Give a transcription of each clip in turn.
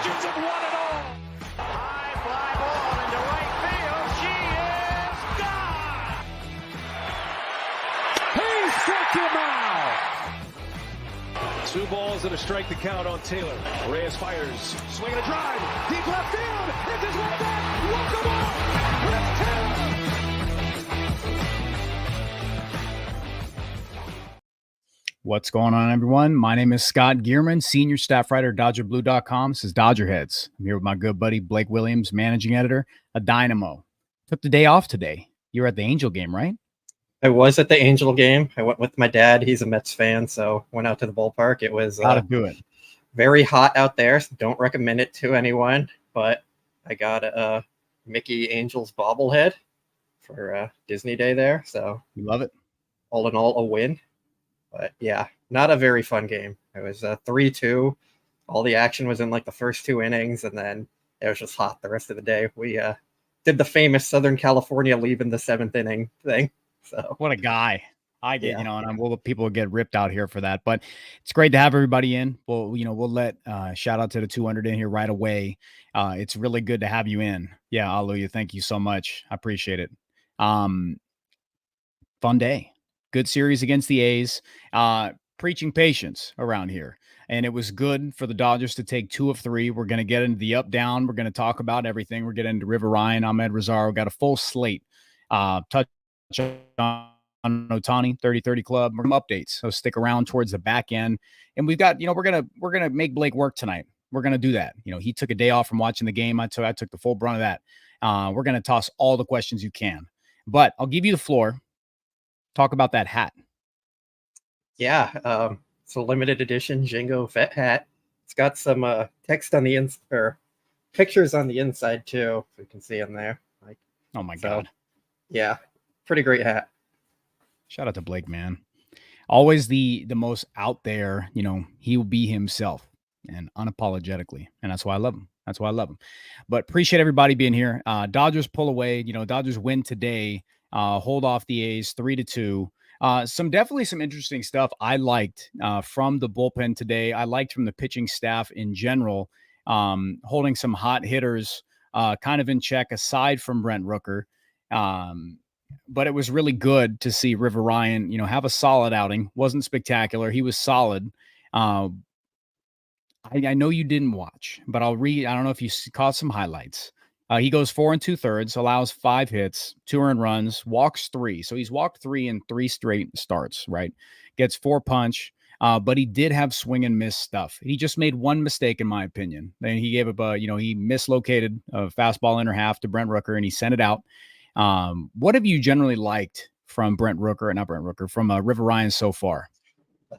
Dodgers have won it all. High fly ball into right field. She is gone. He struck him out. 2 balls and a strike to count on Taylor. Reyes fires, swinging a drive, deep left field. It's his way back. Walk him up. It's Taylor. What's going on, everyone? My name is Scott Geirman, senior staff writer at DodgerBlue.com. This is DodgerHeads. I'm here with my good buddy Blake Williams, managing editor, a dynamo. Took the day off today. You were at the Angel game, right? I was at the Angel game. I went with my dad. He's a Mets fan, so went out to the ballpark. It was Gotta do it. Very hot out there. So don't recommend it to anyone, but I got a Mickey Angels bobblehead for Disney Day there. So You love it. all in all, a win. But yeah, not a very fun game. It was 3-2. All the action was in like the first 2 innings, and then it was just hot the rest of the day. We did the famous Southern California leave in the 7th inning thing. So What a guy. I get, Yeah. and people will get ripped out here for that, but it's great to have everybody in. We'll let shout out to the 200 in here right away. It's really good to have you in. Yeah. Hallelujah. Thank you so much. I appreciate it. Fun day. Good series against the A's, preaching patience around here. And it was good for the Dodgers to take 2 of 3. We're going to get into the up down. We're going to talk about everything. We're getting into River Ryan, Amed Rosario, got a full slate. Touch on Ohtani 30-30 club, updates. So stick around towards the back end. And we've got, we're going to make Blake work tonight. We're going to do that. He took a day off from watching the game. I took the full brunt of that. We're going to toss all the questions you can, but I'll give you the floor. Talk about that hat. yeah, it's a limited edition Jingo Vet hat. It's got some text on the pictures on the inside too, if you can see them there. Oh my So, God. Yeah, pretty great hat. Shout out to Blake, man. Always the most out there, he will be himself and unapologetically. And that's why I love him. But appreciate everybody being here. Dodgers pull away, Dodgers win today, hold off the A's 3-2. Definitely some interesting stuff I liked from the bullpen today. I liked from the pitching staff in general, holding some hot hitters kind of in check aside from Brent Rooker. But it was really good to see River Ryan, have a solid outing. Wasn't spectacular. He was solid. I know you didn't watch, but I'll read. I don't know if you caught some highlights. He goes 4 2/3, allows 5 hits, 2 earned runs, walks 3. So he's walked 3 in 3 straight starts, right? Gets 4 punch, but he did have swing and miss stuff. He just made one mistake, in my opinion. Then he gave up he mislocated a fastball inner half to Brent Rooker, and he sent it out. What have you generally liked from River Ryan so far?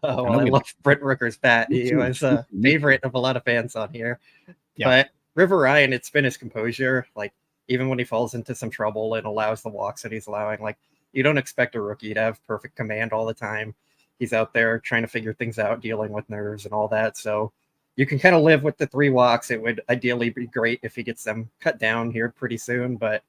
Oh, I love Brent Rooker's bat. He was a favorite of a lot of fans on here. Yeah. But River Ryan, it's been his composure. Like, even when he falls into some trouble and allows the walks that he's allowing, like, you don't expect a rookie to have perfect command all the time. He's out there trying to figure things out, dealing with nerves and all that. So you can kind of live with the 3 walks. It would ideally be great if he gets them cut down here pretty soon, but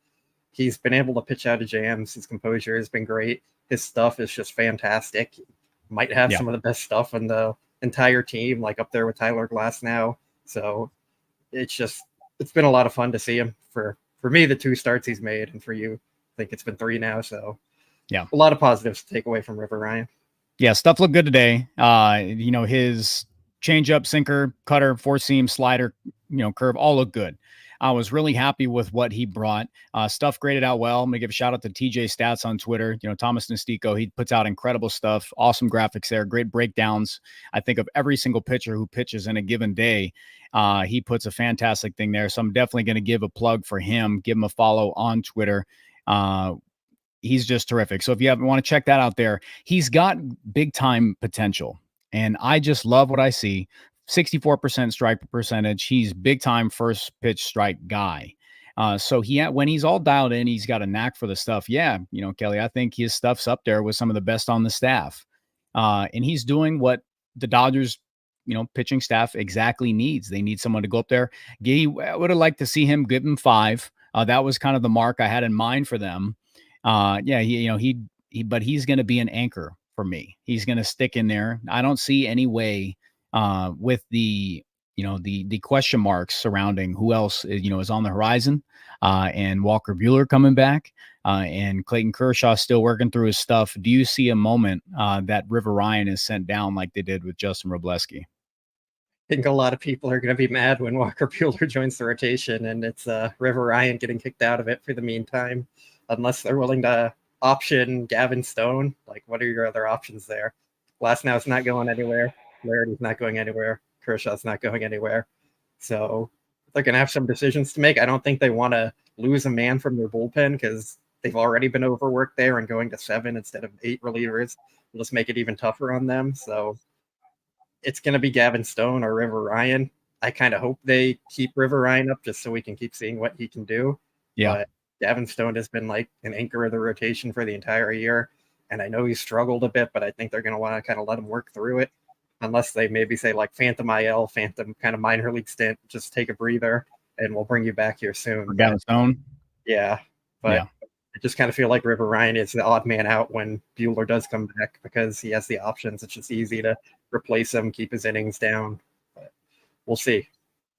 he's been able to pitch out of jams. His composure has been great. His stuff is just fantastic. Might have some of the best stuff in the entire team, like up there with Tyler Glass now. So it's been a lot of fun to see him. For me, the 2 starts he's made, and for you, I think it's been 3 now. So yeah, a lot of positives to take away from River Ryan. Yeah, stuff looked good today. His changeup, sinker, cutter, 4-seam, slider, curve, all look good. I was really happy with what he brought. Stuff graded out well. I'm going to give a shout out to TJ Stats on Twitter. Thomas Nestico, he puts out incredible stuff. Awesome graphics there. Great breakdowns. I think of every single pitcher who pitches in a given day. He puts a fantastic thing there. So I'm definitely going to give a plug for him. Give him a follow on Twitter. He's just terrific. So if you want to check that out there, he's got big time potential. And I just love what I see. 64% strike percentage. He's big time first pitch strike guy. So when he's all dialed in, he's got a knack for the stuff. Yeah. Kelly, I think his stuff's up there with some of the best on the staff. And he's doing what the Dodgers, pitching staff exactly needs. They need someone to go up there. I would have liked to see him give him 5. That was kind of the mark I had in mind for them. But he's going to be an anchor for me. He's going to stick in there. I don't see any way with the the question marks surrounding who else is on the horizon, and Walker Buehler coming back, and Clayton Kershaw still working through his stuff. Do you see a moment that River Ryan is sent down like they did with Justin Robleski? I think a lot of people are going to be mad when Walker Buehler joins the rotation, and it's River Ryan getting kicked out of it for the meantime, unless they're willing to option Gavin Stone. Like, what are your other options there? Glasnow's not going anywhere. Flaherty's not going anywhere. Kershaw's not going anywhere. So they're going to have some decisions to make. I don't think they want to lose a man from their bullpen because they've already been overworked there, and going to 7 instead of 8 relievers will just make it even tougher on them. So it's going to be Gavin Stone or River Ryan. I kind of hope they keep River Ryan up just so we can keep seeing what he can do. Yeah. But Gavin Stone has been like an anchor of the rotation for the entire year. And I know he's struggled a bit, but I think they're going to want to kind of let him work through it. Unless they maybe say like Phantom IL, Phantom kind of minor league stint, just take a breather and we'll bring you back here soon. For Gavin Stone? Yeah. But yeah. I just kind of feel like River Ryan is the odd man out when Buehler does come back because he has the options. It's just easy to replace him, keep his innings down. But we'll see.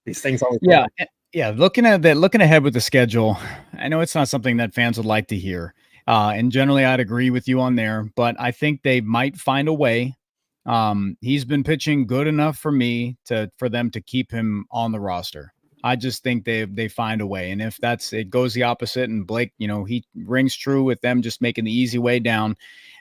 These things always happen. Yeah. Looking ahead with the schedule, I know it's not something that fans would like to hear. And generally I'd agree with you on there, but I think they might find a way. He's been pitching good enough for me for them to keep him on the roster. I just think they find a way. And if it goes the opposite and Blake, he rings true with them just making the easy way down,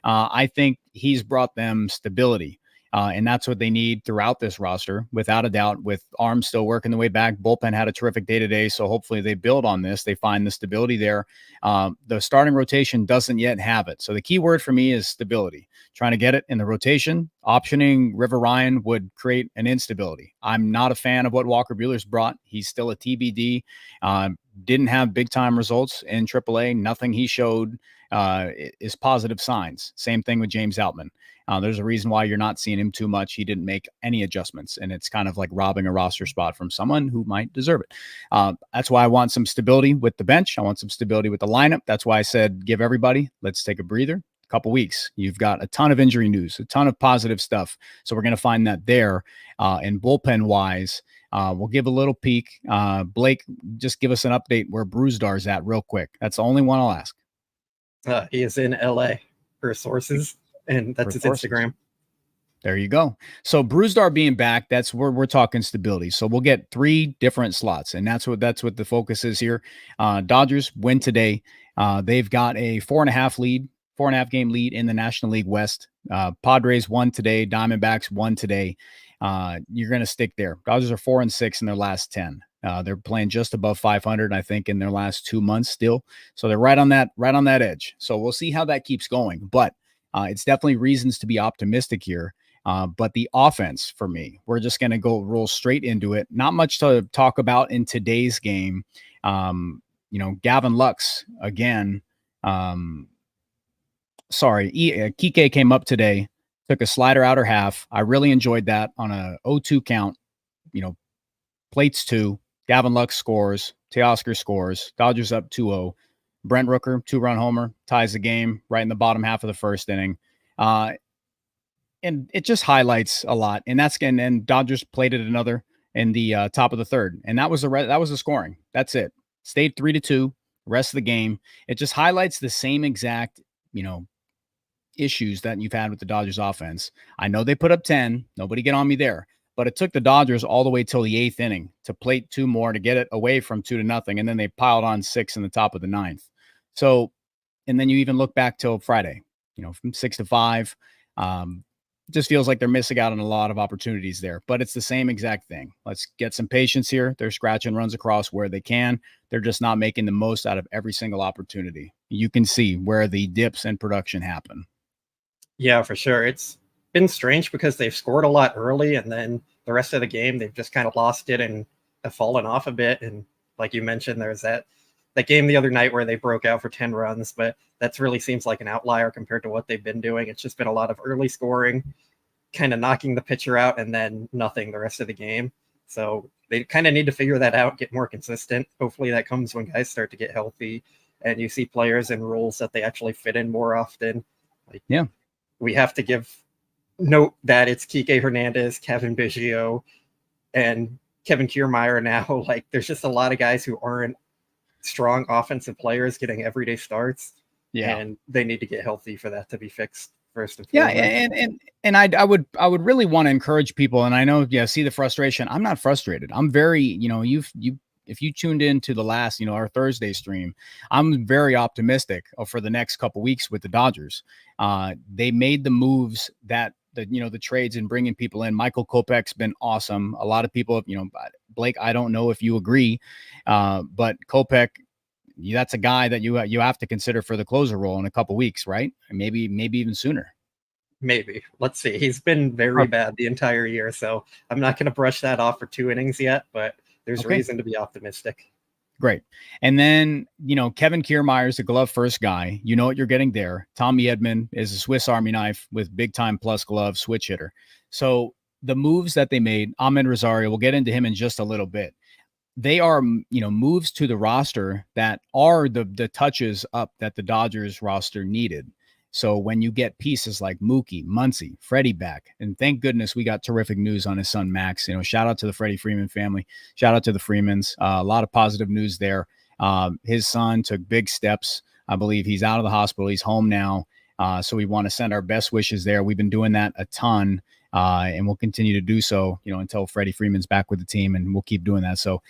I think he's brought them stability. And that's what they need throughout this roster, without a doubt, with arms still working the way back. Bullpen had a terrific day today, so hopefully they build on this. They find the stability there. The starting rotation doesn't yet have it. So the key word for me is stability. Trying to get it in the rotation. Optioning River Ryan would create an instability. I'm not a fan of what Walker Buehler's brought. He's still a TBD. Didn't have big-time results in AAA. Nothing he showed is positive signs. Same thing with James Outman. There's a reason why you're not seeing him too much. He didn't make any adjustments, and it's kind of like robbing a roster spot from someone who might deserve it. That's why I want some stability with the bench. I want some stability with the lineup. That's why I said, give everybody, let's take a breather. Couple weeks. You've got a ton of injury news, a ton of positive stuff. So we're going to find that there. And bullpen wise, we'll give a little peek. Blake, just give us an update where Brewstar's at real quick. That's the only one I'll ask. He is in LA per sources, and that's his Instagram. There you go. So Brewstar being back, that's where we're talking stability. So we'll get 3 different slots, and that's what the focus is here. Dodgers win today. They've got a 4.5 game lead in the National League West. Padres won today. Diamondbacks won today. You're going to stick there. Dodgers are 4-6 in their last 10. They're playing just above 500, I think, in their last 2 months still. So they're right on that edge. So we'll see how that keeps going. But it's definitely reasons to be optimistic here. But the offense for me, we're just going to roll straight into it. Not much to talk about in today's game. Gavin Lux again. Kike came up today, took a slider outer half. I really enjoyed that on a 0-2 count. Plates 2. Gavin Lux scores. Teoscar scores. Dodgers up 2-0. Brent Rooker, 2-run homer, ties the game right in the bottom half of the first inning. And it just highlights a lot. And Dodgers played it another in the top of the third. And that was the scoring. That's it. Stayed 3-2. Rest of the game. It just highlights the same exact, issues that you've had with the Dodgers offense. I know they put up 10. Nobody get on me there. But it took the Dodgers all the way till the 8th inning to plate 2 more to get it away from 2-0. And then they piled on 6 in the top of the 9th. So, and then you even look back till Friday, from 6-5. Just feels like they're missing out on a lot of opportunities there. But it's the same exact thing. Let's get some patience here. They're scratching runs across where they can. They're just not making the most out of every single opportunity. You can see where the dips in production happen. Yeah, for sure. It's been strange because they've scored a lot early, and then the rest of the game, they've just kind of lost it and have fallen off a bit. And like you mentioned, there's that game the other night where they broke out for 10 runs, but that really seems like an outlier compared to what they've been doing. It's just been a lot of early scoring, kind of knocking the pitcher out, and then nothing the rest of the game. So they kind of need to figure that out, get more consistent. Hopefully that comes when guys start to get healthy and you see players in roles that they actually fit in more often. We have to note that it's Kike Hernandez, Kevin Biggio, and Kevin Kiermaier now. Like, there's just a lot of guys who aren't strong offensive players getting everyday starts. Yeah. And they need to get healthy for that to be fixed first and Yeah, foremost. and I would really want to encourage people, and I know, yeah, see the frustration. I'm not frustrated. I'm very, if you tuned in to the last, our Thursday stream, I'm very optimistic for the next couple weeks with the Dodgers. They made the moves that the trades and bringing people in. Michael Kopech's been awesome. A lot of people, Blake, I don't know if you agree, but Kopech, that's a guy that you have to consider for the closer role in a couple weeks, right? Maybe even sooner. Maybe. Let's see. He's been very bad the entire year, so I'm not going to brush that off for 2 innings yet, but there's reason to be optimistic. Great. And then, Kevin Kiermaier is a glove first guy. You know what you're getting there. Tommy Edman is a Swiss Army knife with big time plus glove switch hitter. So the moves that they made, Amed Rosario, we'll get into him in just a little bit. They are, moves to the roster that are the touches up that the Dodgers roster needed. So when you get pieces like Mookie, Muncy, Freddie back, and thank goodness we got terrific news on his son, Max, shout out to the Freddie Freeman family. Shout out to the Freemans. A lot of positive news there. His son took big steps. I believe he's out of the hospital. He's home now. So we want to send our best wishes there. We've been doing that a ton. And we'll continue to do so, until Freddie Freeman's back with the team, and we'll keep doing that. So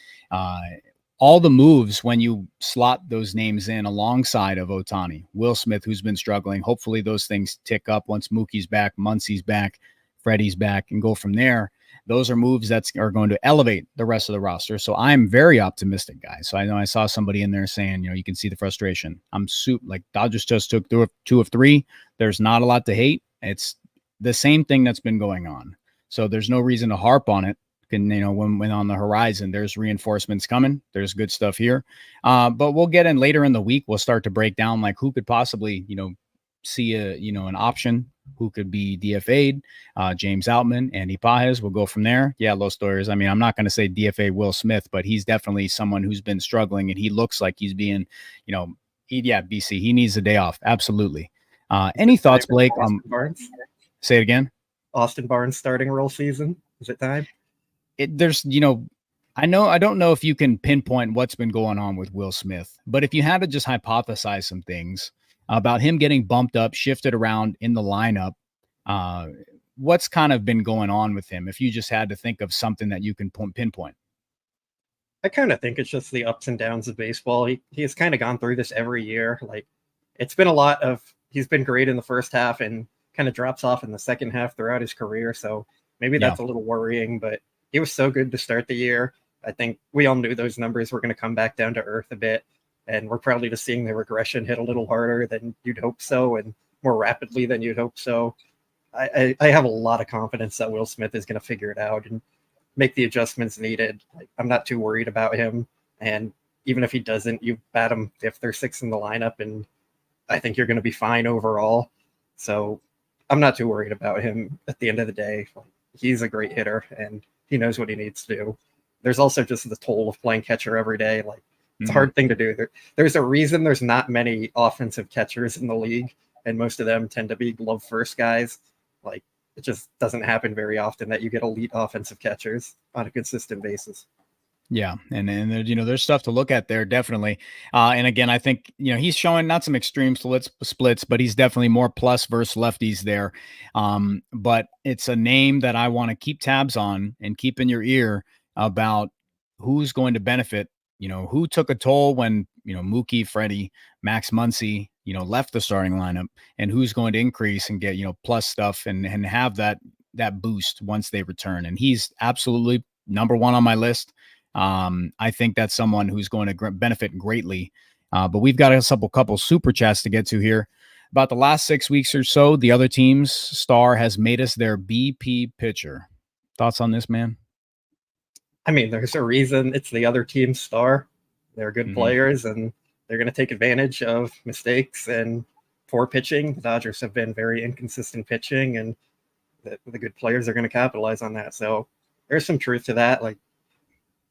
all the moves, when you slot those names in alongside of Ohtani, Will Smith, who's been struggling, hopefully those things tick up once Mookie's back, Muncy's back, Freddie's back, and go from there. Those are moves that are going to elevate the rest of the roster. So I'm very optimistic, guys. So I know I saw somebody in there saying, you can see the frustration. I'm like Dodgers just took 2 of 3. There's not a lot to hate. It's the same thing that's been going on. So there's no reason to harp on it. And, when on the horizon, there's reinforcements coming. There's good stuff here. But we'll get in later in the week. We'll start to break down like who could possibly, see an option, who could be DFA'd, James Outman, Andy Pages. We'll go from there. Yeah, Los Doyers. I mean, I'm not going to say DFA Will Smith, but he's definitely someone who's been struggling, and he looks like he's being, BC. He needs a day off. Absolutely. Any thoughts, Blake? Say it again. Austin Barnes starting role season. Is it time? There's, I don't know if you can pinpoint what's been going on with Will Smith, but if you had to just hypothesize some things about him getting bumped up, shifted around in the lineup, what's kind of been going on with him? If you just had to think of something that you can pinpoint. I kind of think it's just the ups and downs of baseball. He has kind of gone through this every year. Like, it's been a lot of, he's been great in the first half and kind of drops off in the second half throughout his career. So maybe that's a little worrying, but he was so good to start the year. I think we all knew those numbers were going to come back down to earth a bit, and we're probably just seeing the regression hit a little harder than you'd hope so, and more rapidly than you'd hope so. I have a lot of confidence that Will Smith is going to figure it out and make the adjustments needed. Like, I'm not too worried about him, and even if he doesn't, you bat him 5th or 6th in the lineup, and I think you're going to be fine overall. So I'm not too worried about him at the end of the day. He's a great hitter, and he knows what he needs to do. There's also just the toll of playing catcher every day. Like, it's a hard thing to do. There's a reason there's not many offensive catchers in the league, and most of them tend to be glove first guys. Like, it just doesn't happen very often that you get elite offensive catchers on a consistent basis. Yeah. And there's stuff to look at there. Definitely. And again, I think, he's showing not some extreme splits, but he's definitely more plus versus lefties there. But it's a name that I want to keep tabs on and keep in your ear about who's going to benefit, who took a toll when, Mookie, Freddie, Max Muncy, left the starting lineup, and who's going to increase and get, plus stuff and have that boost once they return. And he's absolutely number one on my list. I think that's someone who's going to benefit greatly. But we've got a couple super chats to get to here. About the last 6 weeks or so, the other team's star has made us their BP pitcher. Thoughts on this, man? I mean, there's a reason it's the other team's star. They're good players, and they're going to take advantage of mistakes and poor pitching. The Dodgers have been very inconsistent pitching, and the good players are going to capitalize on that. So there's some truth to that. Like,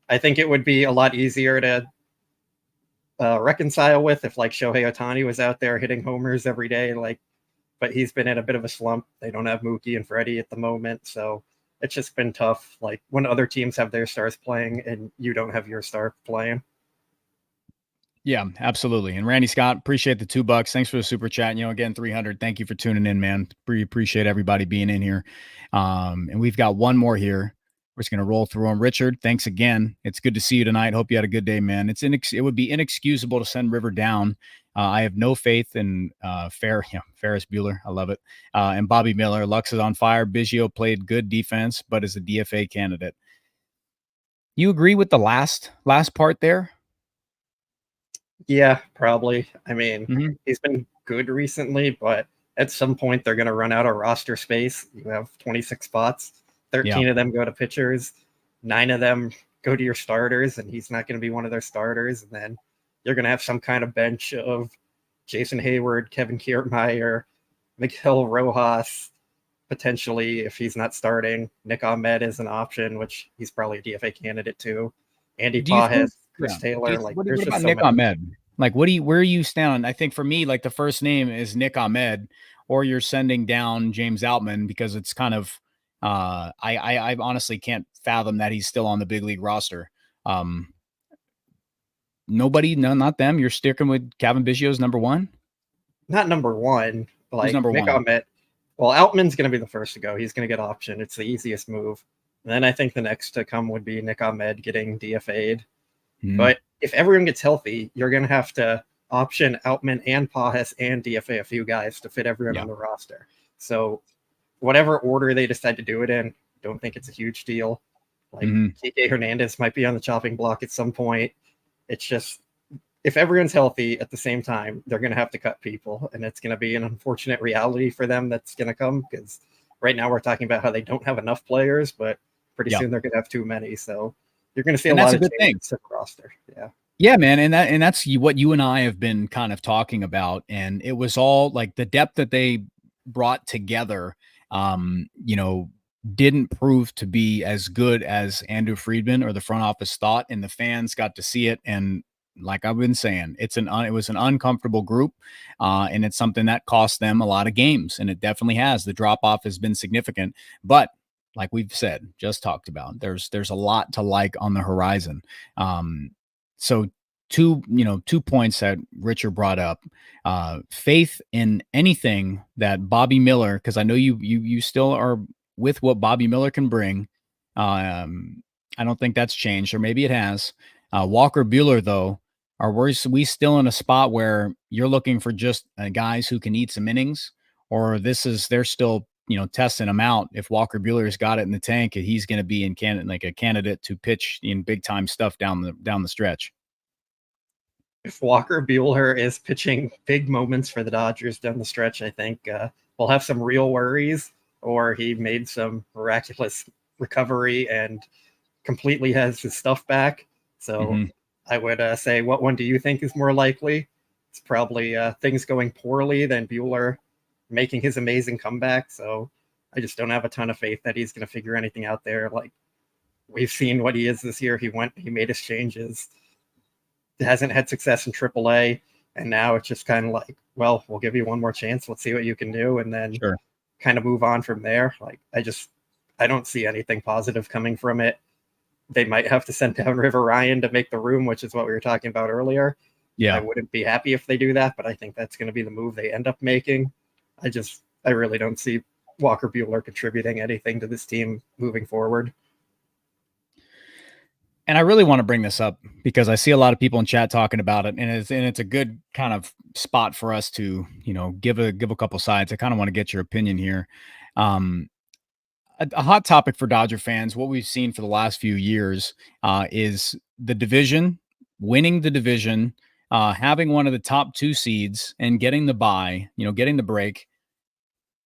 I think it would be a lot easier to reconcile with if, like, Shohei Ohtani was out there hitting homers every day. But he's been in a bit of a slump. They don't have Mookie and Freddie at the moment, so it's just been tough. Like when other teams have their stars playing and you don't have your star playing. Yeah, absolutely. And Randy Scott, appreciate the $2. Thanks for the super chat. Again, 300. Thank you for tuning in, man. Appreciate everybody being in here. And we've got one more here. We're just going to roll through them. Richard, thanks again. It's good to see you tonight. Hope you had a good day, man. It would be inexcusable to send River down. I have no faith in Ferris Bueller. I love it. And Bobby Miller. Lux is on fire. Biggio played good defense, but is a DFA candidate. You agree with the last part there? Yeah, probably. I mean, he's been good recently, but at some point they're going to run out of roster space. You have 26 spots. 13 of them go to pitchers. 9 of them go to your starters, and he's not going to be one of their starters. And then you're going to have some kind of bench of Jason Hayward, Kevin Kiermaier, Miguel Rojas, potentially if he's not starting. Nick Ahmed is an option, which he's probably a DFA candidate too. Andy Pages, Chris Taylor. What about Nick Ahmed? Like, where are you standing? I think for me, like the first name is Nick Ahmed, or you're sending down James Outman because it's kind of, I honestly can't fathom that he's still on the big league roster. Not them. You're sticking with Kevin Biggio's number one? Not number one. Like who's number Nick one? Ahmed. Well, Outman's going to be the first to go. He's going to get option. It's the easiest move. And then I think the next to come would be Nick Ahmed getting DFA'd. But if everyone gets healthy, you're going to have to option Outman and Pages and DFA a few guys to fit everyone on the roster. So whatever order they decide to do it in, don't think it's a huge deal. Like Kike Hernandez might be on the chopping block at some point. It's just, if everyone's healthy at the same time, they're going to have to cut people. And it's going to be an unfortunate reality for them that's going to come, because right now we're talking about how they don't have enough players, but pretty soon they're going to have too many. So you're going to see a lot of changes to the roster. Yeah, man. And that's what you and I have been kind of talking about. And it was all like the depth that they brought together, didn't prove to be as good as Andrew Friedman or the front office thought, and the fans got to see it. And like I've been saying, it was an uncomfortable group, and it's something that cost them a lot of games, and it definitely has. The drop off has been significant, but like we've said, just talked about, there's a lot to like on the horizon. So 2 points that Richard brought up, faith in anything that Bobby Miller, because I know you still are with what Bobby Miller can bring. I don't think that's changed, or maybe it has. Walker Buehler, though, are we still in a spot where you're looking for just guys who can eat some innings, or they're still testing him out? If Walker Buehler's got it in the tank, he's going to be a candidate to pitch in big time stuff down the stretch. If Walker Buehler is pitching big moments for the Dodgers down the stretch, I think we'll have some real worries, or he made some miraculous recovery and completely has his stuff back. So I would say, what one do you think is more likely? It's probably things going poorly than Buehler making his amazing comeback. So I just don't have a ton of faith that he's going to figure anything out there. Like, we've seen what he is this year. He made his changes. Hasn't had success in AAA, and now it's just kind of like, well, we'll give you one more chance. Let's see what you can do, and then kind of move on from there. Like, I don't see anything positive coming from it. They might have to send down River Ryan to make the room, which is what we were talking about earlier. I wouldn't be happy if they do that, but I think that's going to be the move they end up making. I really don't see Walker Buehler contributing anything to this team moving forward. And I really want to bring this up because I see a lot of people in chat talking about it, and it's a good kind of spot for us to, give a couple sides. I kind of want to get your opinion here. A hot topic for Dodger fans, what we've seen for the last few years, is the division, winning the division, having one of the top 2 seeds and getting the bye, getting the break.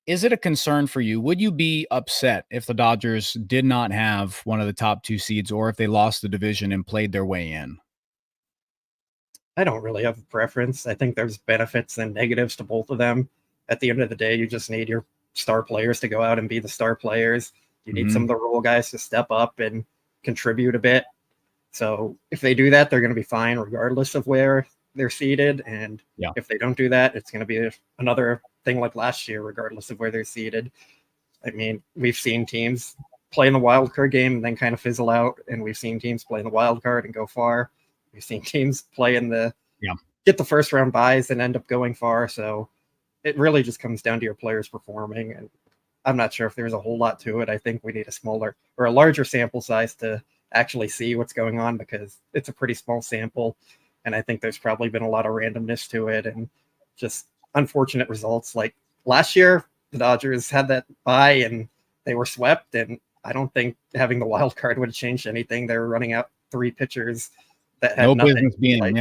Is it a concern for you? Would you be upset if the Dodgers did not have one of the top 2 seeds, or if they lost the division and played their way in? I don't really have a preference. I think there's benefits and negatives to both of them. At the end of the day, you just need your star players to go out and be the star players. You need some of the role guys to step up and contribute a bit. So if they do that, they're going to be fine regardless of where they're seated. And if they don't do that, it's going to be another thing like last year, regardless of where they're seated. I mean, we've seen teams play in the wild card game and then kind of fizzle out. And we've seen teams play in the wild card and go far. We've seen teams play in the get the first round buys and end up going far. So it really just comes down to your players performing. And I'm not sure if there's a whole lot to it. I think we need a smaller or a larger sample size to actually see what's going on, because it's a pretty small sample. And I think there's probably been a lot of randomness to it and just unfortunate results. Like last year, the Dodgers had that bye and they were swept. And I don't think having the wild card would have changed anything. They were running out 3 pitchers that had no nothing. business being, like,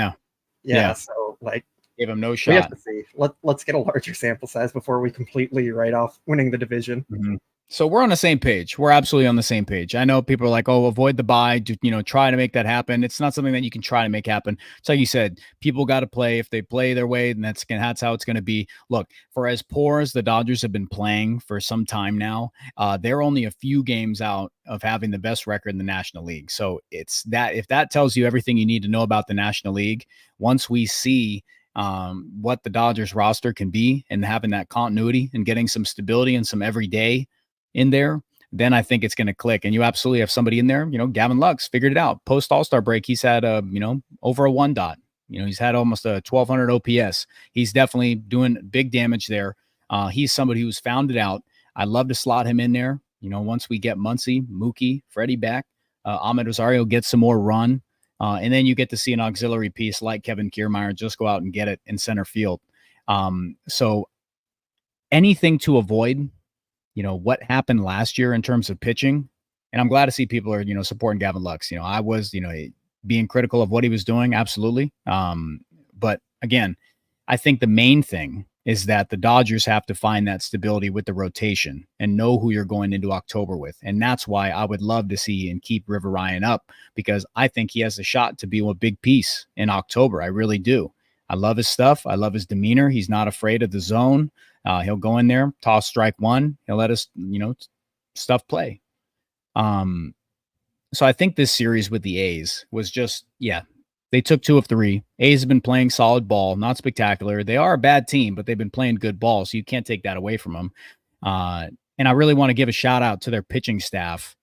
yeah. So like, Give him no we shot. have to see. Let's get a larger sample size before we completely write off winning the division. Mm-hmm. So we're on the same page. We're absolutely on the same page. I know people are like, oh, avoid the bye, try to make that happen. It's not something that you can try to make happen. It's like you said, people got to play. If they play their way, then that's how it's going to be. Look, for as poor as the Dodgers have been playing for some time now, they're only a few games out of having the best record in the National League. So it's that, if that tells you everything you need to know about the National League, once we see what the Dodgers roster can be and having that continuity and getting some stability and some everyday in there, then I think it's going to click. And you absolutely have somebody in there, Gavin Lux figured it out. Post All-Star break, he's had over a 1 dot. He's had almost a 1200 OPS. He's definitely doing big damage there. He's somebody who's found it out. I'd love to slot him in there. Once we get Muncy, Mookie, Freddie back, Amed Rosario gets some more run. And then you get to see an auxiliary piece like Kevin Kiermaier just go out and get it in center field. So anything to avoid, what happened last year in terms of pitching. And I'm glad to see people are, supporting Gavin Lux. I was, being critical of what he was doing. Absolutely. But again, I think the main thing is that the Dodgers have to find that stability with the rotation and know who you're going into October with. And that's why I would love to see and keep River Ryan up, because I think he has a shot to be a big piece in October. I really do. I love his stuff. I love his demeanor. He's not afraid of the zone. He'll go in there, toss strike one. He'll let us, stuff play. So I think this series with the A's was just, they took 2 of 3. A's have been playing solid ball, not spectacular. They are a bad team, but they've been playing good ball, so you can't take that away from them. And I really want to give a shout out to their pitching staff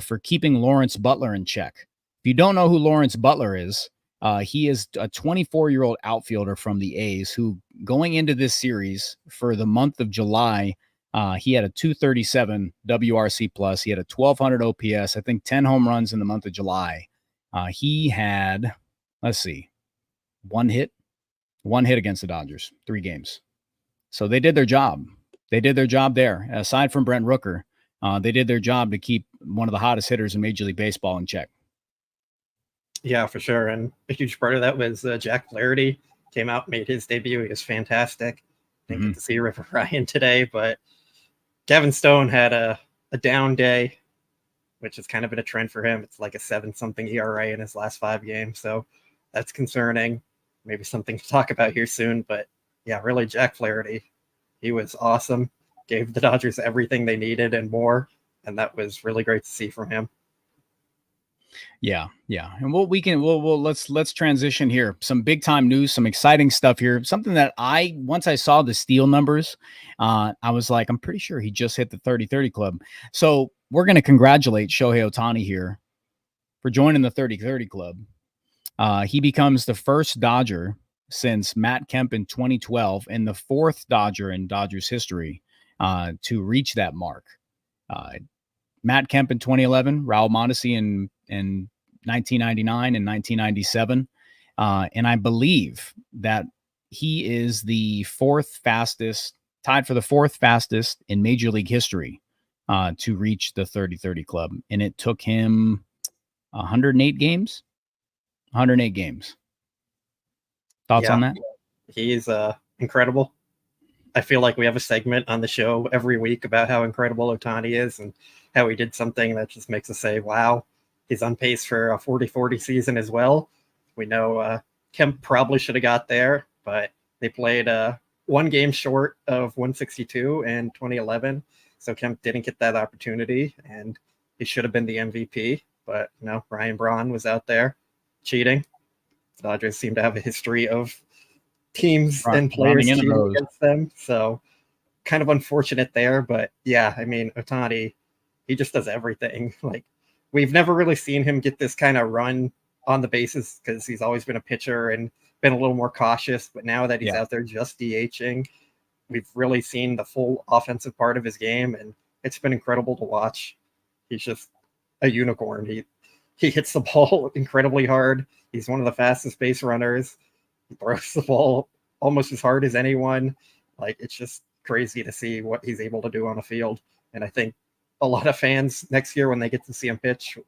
for keeping Lawrence Butler in check. If you don't know who Lawrence Butler is, he is a 24-year-old outfielder from the A's who, going into this series for the month of July, he had a 237 WRC plus. He had a 1200 OPS, I think 10 home runs in the month of July. He had, one hit against the Dodgers, 3 games. So they did their job. They did their job there. Aside from Brent Rooker, they did their job to keep one of the hottest hitters in Major League Baseball in check. Yeah, for sure. And a huge part of that was Jack Flaherty came out, made his debut. He was fantastic. Didn't get to see River Ryan today, but Gavin Stone had a down day, which has kind of been a trend for him. It's like a 7-something ERA in his last 5 games. So that's concerning. Maybe something to talk about here soon. But yeah, really, Jack Flaherty, he was awesome. Gave the Dodgers everything they needed and more. And that was really great to see from him. Yeah. And let's transition here. Some big time news, some exciting stuff here. Something that once I saw the steal numbers, I was like, I'm pretty sure he just hit the 30-30 club. So we're going to congratulate Shohei Ohtani here for joining the 30-30 club. He becomes the first Dodger since Matt Kemp in 2012 and the 4th Dodger in Dodgers history to reach that mark. Matt Kemp in 2011, Raul Mondesi in 1999 and 1997. And I believe that he is the 4th fastest, tied for the 4th fastest in Major League history to reach the 30-30 club. And it took him 108 games. 108 games. Thoughts on that? He's incredible. I feel like we have a segment on the show every week about how incredible Ohtani is and how he did something that just makes us say, wow, he's on pace for a 40-40 season as well. We know Kemp probably should have got there, but they played 1 game short of 162 in 2011. So Kemp didn't get that opportunity, and he should have been the MVP. But Ryan Braun was out there cheating. The Dodgers seem to have a history of teams and players cheating against them. So kind of unfortunate there. But yeah, I mean, Ohtani, he just does everything. Like, we've never really seen him get this kind of run on the bases because he's always been a pitcher and been a little more cautious. But now that he's out there just DHing, we've really seen the full offensive part of his game, and it's been incredible to watch. He's just a unicorn. He hits the ball incredibly hard. He's one of the fastest base runners. He throws the ball almost as hard as anyone. Like, it's just crazy to see what he's able to do on the field. And I think a lot of fans next year, when they get to see him pitch,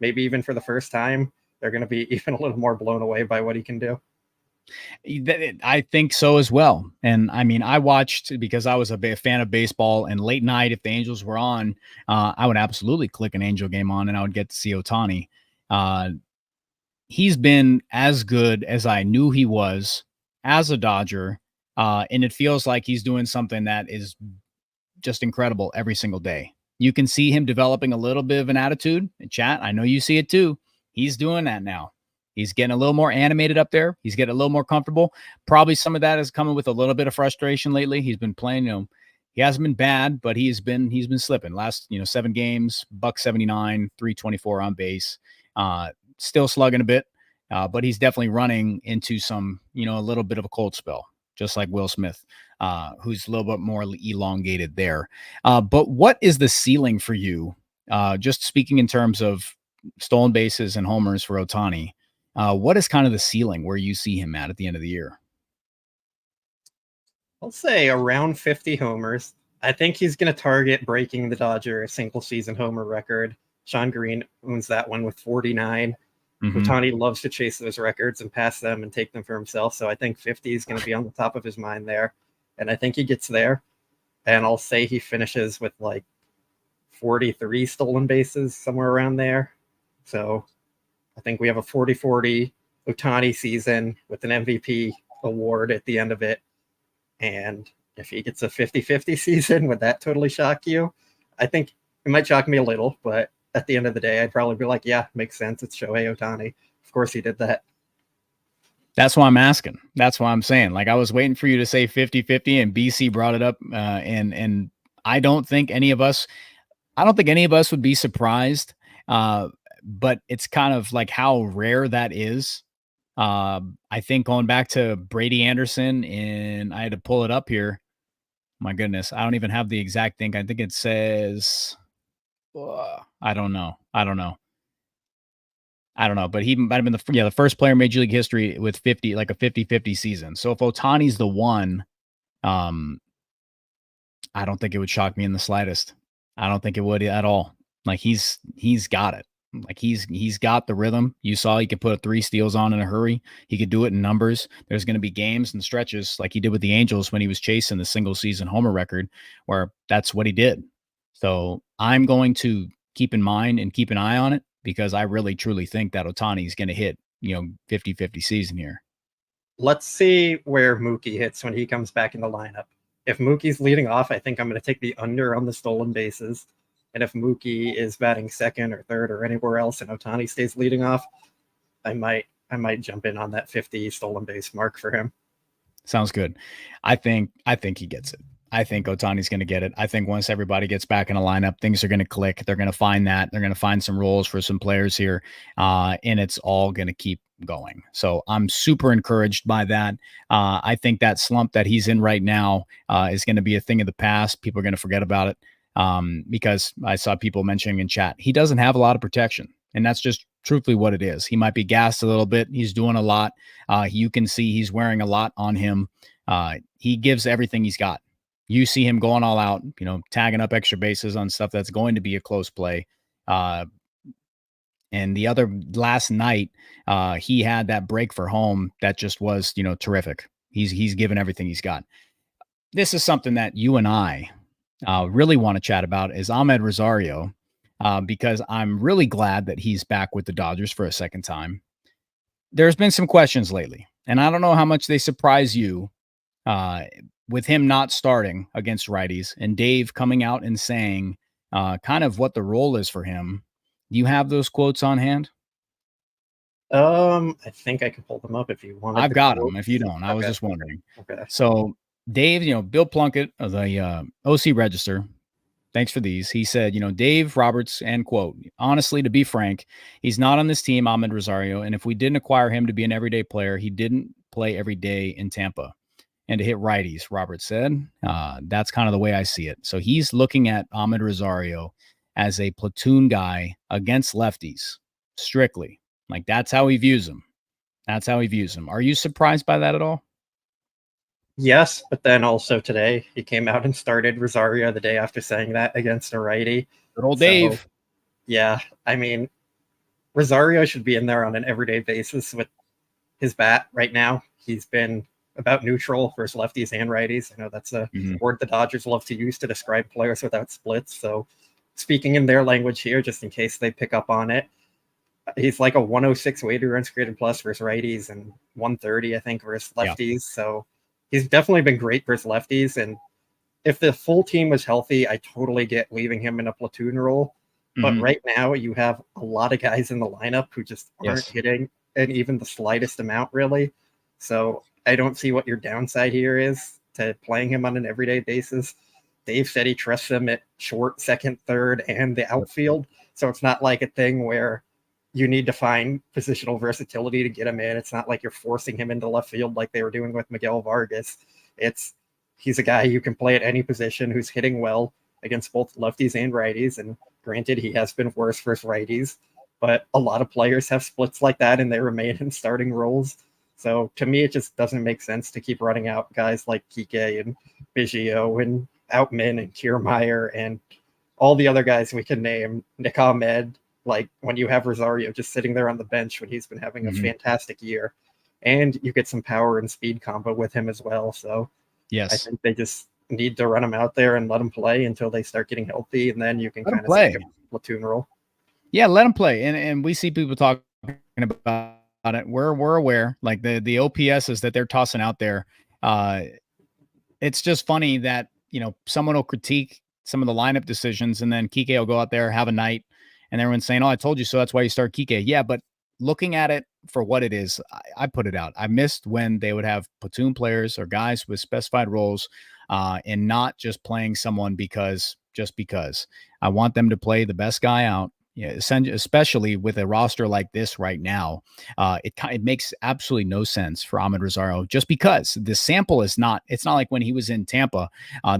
maybe even for the first time, they're going to be even a little more blown away by what he can do. I think so as well. And I mean, I watched because I was a fan of baseball, and late night, if the Angels were on, I would absolutely click an Angel game on and I would get to see Ohtani. He's been as good as I knew he was as a Dodger. And it feels like he's doing something that is just incredible every single day. You can see him developing a little bit of an attitude. In chat, I know you see it too. He's doing that now. He's getting a little more animated up there. He's getting a little more comfortable. Probably some of that is coming with a little bit of frustration lately. He's been playing, he hasn't been bad, but he's been slipping. Last, 7 games, $179, 324 on base. Still slugging a bit, but he's definitely running into some, a little bit of a cold spell, just like Will Smith, who's a little bit more elongated there. But what is the ceiling for you? Just speaking in terms of stolen bases and homers for Ohtani, what is kind of the ceiling where you see him at the end of the year? I'll say around 50 homers. I think he's going to target breaking the Dodger single season homer record. Sean Green owns that one with 49. Ohtani loves to chase those records and pass them and take them for himself. So I think 50 is going to be on the top of his mind there. And I think he gets there. And I'll say he finishes with like 43 stolen bases, somewhere around there. So I think we have a 40-40 Ohtani season with an MVP award at the end of it. And if he gets a 50-50 season, would that totally shock you? I think it might shock me a little, but at the end of the day, I'd probably be like, yeah, makes sense. It's Shohei Ohtani. Of course he did that. That's why I'm asking. That's why I'm saying. Like, I was waiting for you to say 50-50, and BC brought it up. And I don't think any of us would be surprised. But it's kind of like how rare that is. I think going back to Brady Anderson, and I had to pull it up here. My goodness, I don't even have the exact thing. I think it says, I don't know, but he might have been the first player in Major League history with 50, like a 50-50 season. So if Ohtani's the one, I don't think it would shock me in the slightest. I don't think it would at all. Like, he's got it. Like, he's got the rhythm. You saw he could put 3 steals on in a hurry. He could do it in numbers. There's going to be games and stretches like he did with the Angels when he was chasing the single season homer record, where that's what he did. So I'm going to keep in mind and keep an eye on it, because I really truly think that Ohtani is going to hit, 50-50 season here. Let's see where Mookie hits when he comes back in the lineup. If Mookie's leading off, I think I'm going to take the under on the stolen bases. And if Mookie is batting second or third or anywhere else and Ohtani stays leading off, I might jump in on that 50 stolen base mark for him. Sounds good. I think he gets it. I think Ohtani's going to get it. I think once everybody gets back in a lineup, things are going to click. They're going to find that. They're going to find some roles for some players here, and it's all going to keep going. So I'm super encouraged by that. I think that slump that he's in right now is going to be a thing of the past. People are going to forget about it. Because I saw people mentioning in chat, he doesn't have a lot of protection, and that's just truthfully what it is. He might be gassed a little bit. He's doing a lot. You can see he's wearing a lot on him. He gives everything he's got. You see him going all out, tagging up extra bases on stuff that's going to be a close play. And the other last night, he had that break for home that just was, terrific. He's given everything he's got. This is something that you and I really want to chat about, is Amed Rosario, because I'm really glad that he's back with the Dodgers for a second time. There's been some questions lately, and I don't know how much they surprise you with him not starting against righties, and Dave coming out and saying kind of what the role is for him. Do you have those quotes on hand? I think I could pull them up if you want. I've got them. If you don't, I was just wondering. Okay. So Dave, Bill Plunkett of the OC Register, Thanks for these. He said, Dave Roberts, end quote. Honestly, to be frank, he's not on this team, Amed Rosario. And if we didn't acquire him to be an everyday player, he didn't play every day in Tampa and to hit righties, Roberts said. That's kind of the way I see it. So he's looking at Amed Rosario as a platoon guy against lefties, strictly. Like, that's how he views him. That's how he views him. Are you surprised by that at all? Yes, but then also today he came out and started Rosario the day after saying that against a righty. Good old Dave. Yeah, I mean, Rosario should be in there on an everyday basis with his bat right now. He's been about neutral versus lefties and righties. I know that's a word the Dodgers love to use to describe players without splits. So speaking in their language here, just in case they pick up on it, he's like a 106 weighted runs created plus versus righties and 130, I think, versus lefties. Yeah. So he's definitely been great versus lefties. And if the full team was healthy, I totally get leaving him in a platoon role. But right now you have a lot of guys in the lineup who just aren't hitting and even the slightest amount, really. So I don't see what your downside here is to playing him on an everyday basis. Dave said he trusts him at short, second, third, and the outfield. So it's not like a thing where you need to find positional versatility to get him in. It's not like you're forcing him into left field like they were doing with Miguel Vargas. He's a guy you can play at any position who's hitting well against both lefties and righties. And granted, he has been worse versus righties, but a lot of players have splits like that and they remain in starting roles. So to me, it just doesn't make sense to keep running out guys like Kike and Biggio and Outman and Kiermaier and all the other guys we can name, Nick Ahmed. Like when you have Rosario just sitting there on the bench when he's been having a fantastic year, and you get some power and speed combo with him as well. So I think they just need to run him out there and let him play until they start getting healthy, and then you can kind of play a platoon role. Yeah, let him play. And we see people talking about it. We're aware, like the OPSs that they're tossing out there. It's just funny that someone will critique some of the lineup decisions, and then Kike will go out there, have a night, and everyone's saying, "Oh, I told you so. That's why you start Kike." Yeah, but looking at it for what it is, I put it out. I missed when they would have platoon players or guys with specified roles, and not just playing someone just because. I want them to play the best guy out. Yeah, especially with a roster like this right now, it makes absolutely no sense for Amed Rosario just because the sample is not. It's not like when he was in Tampa,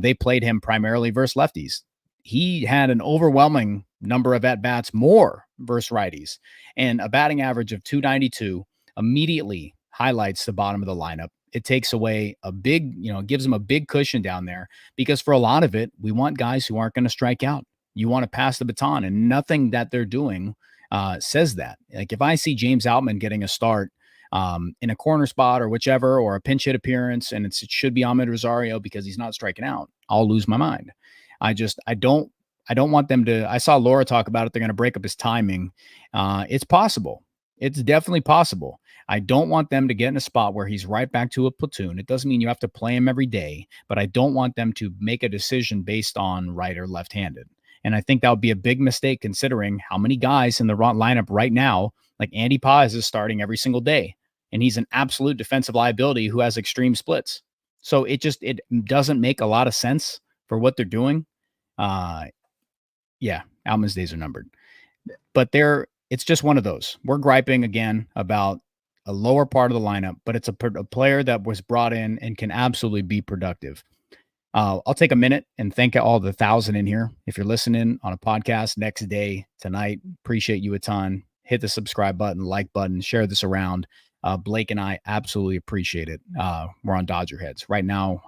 they played him primarily versus lefties. He had an overwhelming number of at bats more versus righties, and a batting average of 292 immediately highlights the bottom of the lineup. It takes away a big, gives them a big cushion down there because for a lot of it, we want guys who aren't going to strike out. You want to pass the baton, and nothing that they're doing says that. Like if I see James Outman getting a start in a corner spot or whichever, or a pinch hit appearance, and it should be Amed Rosario because he's not striking out, I'll lose my mind. I don't want them to. I saw Laura talk about it. They're going to break up his timing. It's possible. It's definitely possible. I don't want them to get in a spot where he's right back to a platoon. It doesn't mean you have to play him every day, but I don't want them to make a decision based on right or left-handed. And I think that would be a big mistake considering how many guys in the lineup right now, like Andy Paz is starting every single day, and he's an absolute defensive liability who has extreme splits. So it doesn't make a lot of sense for what they're doing. Yeah, Alman's days are numbered, but it's just one of those. We're griping again about a lower part of the lineup, but it's a player that was brought in and can absolutely be productive. I'll take a minute and thank all the 1,000 in here. If you're listening on a podcast next day, tonight, appreciate you a ton. Hit the subscribe button, like button, share this around. Blake and I absolutely appreciate it. We're on DodgerHeads right now.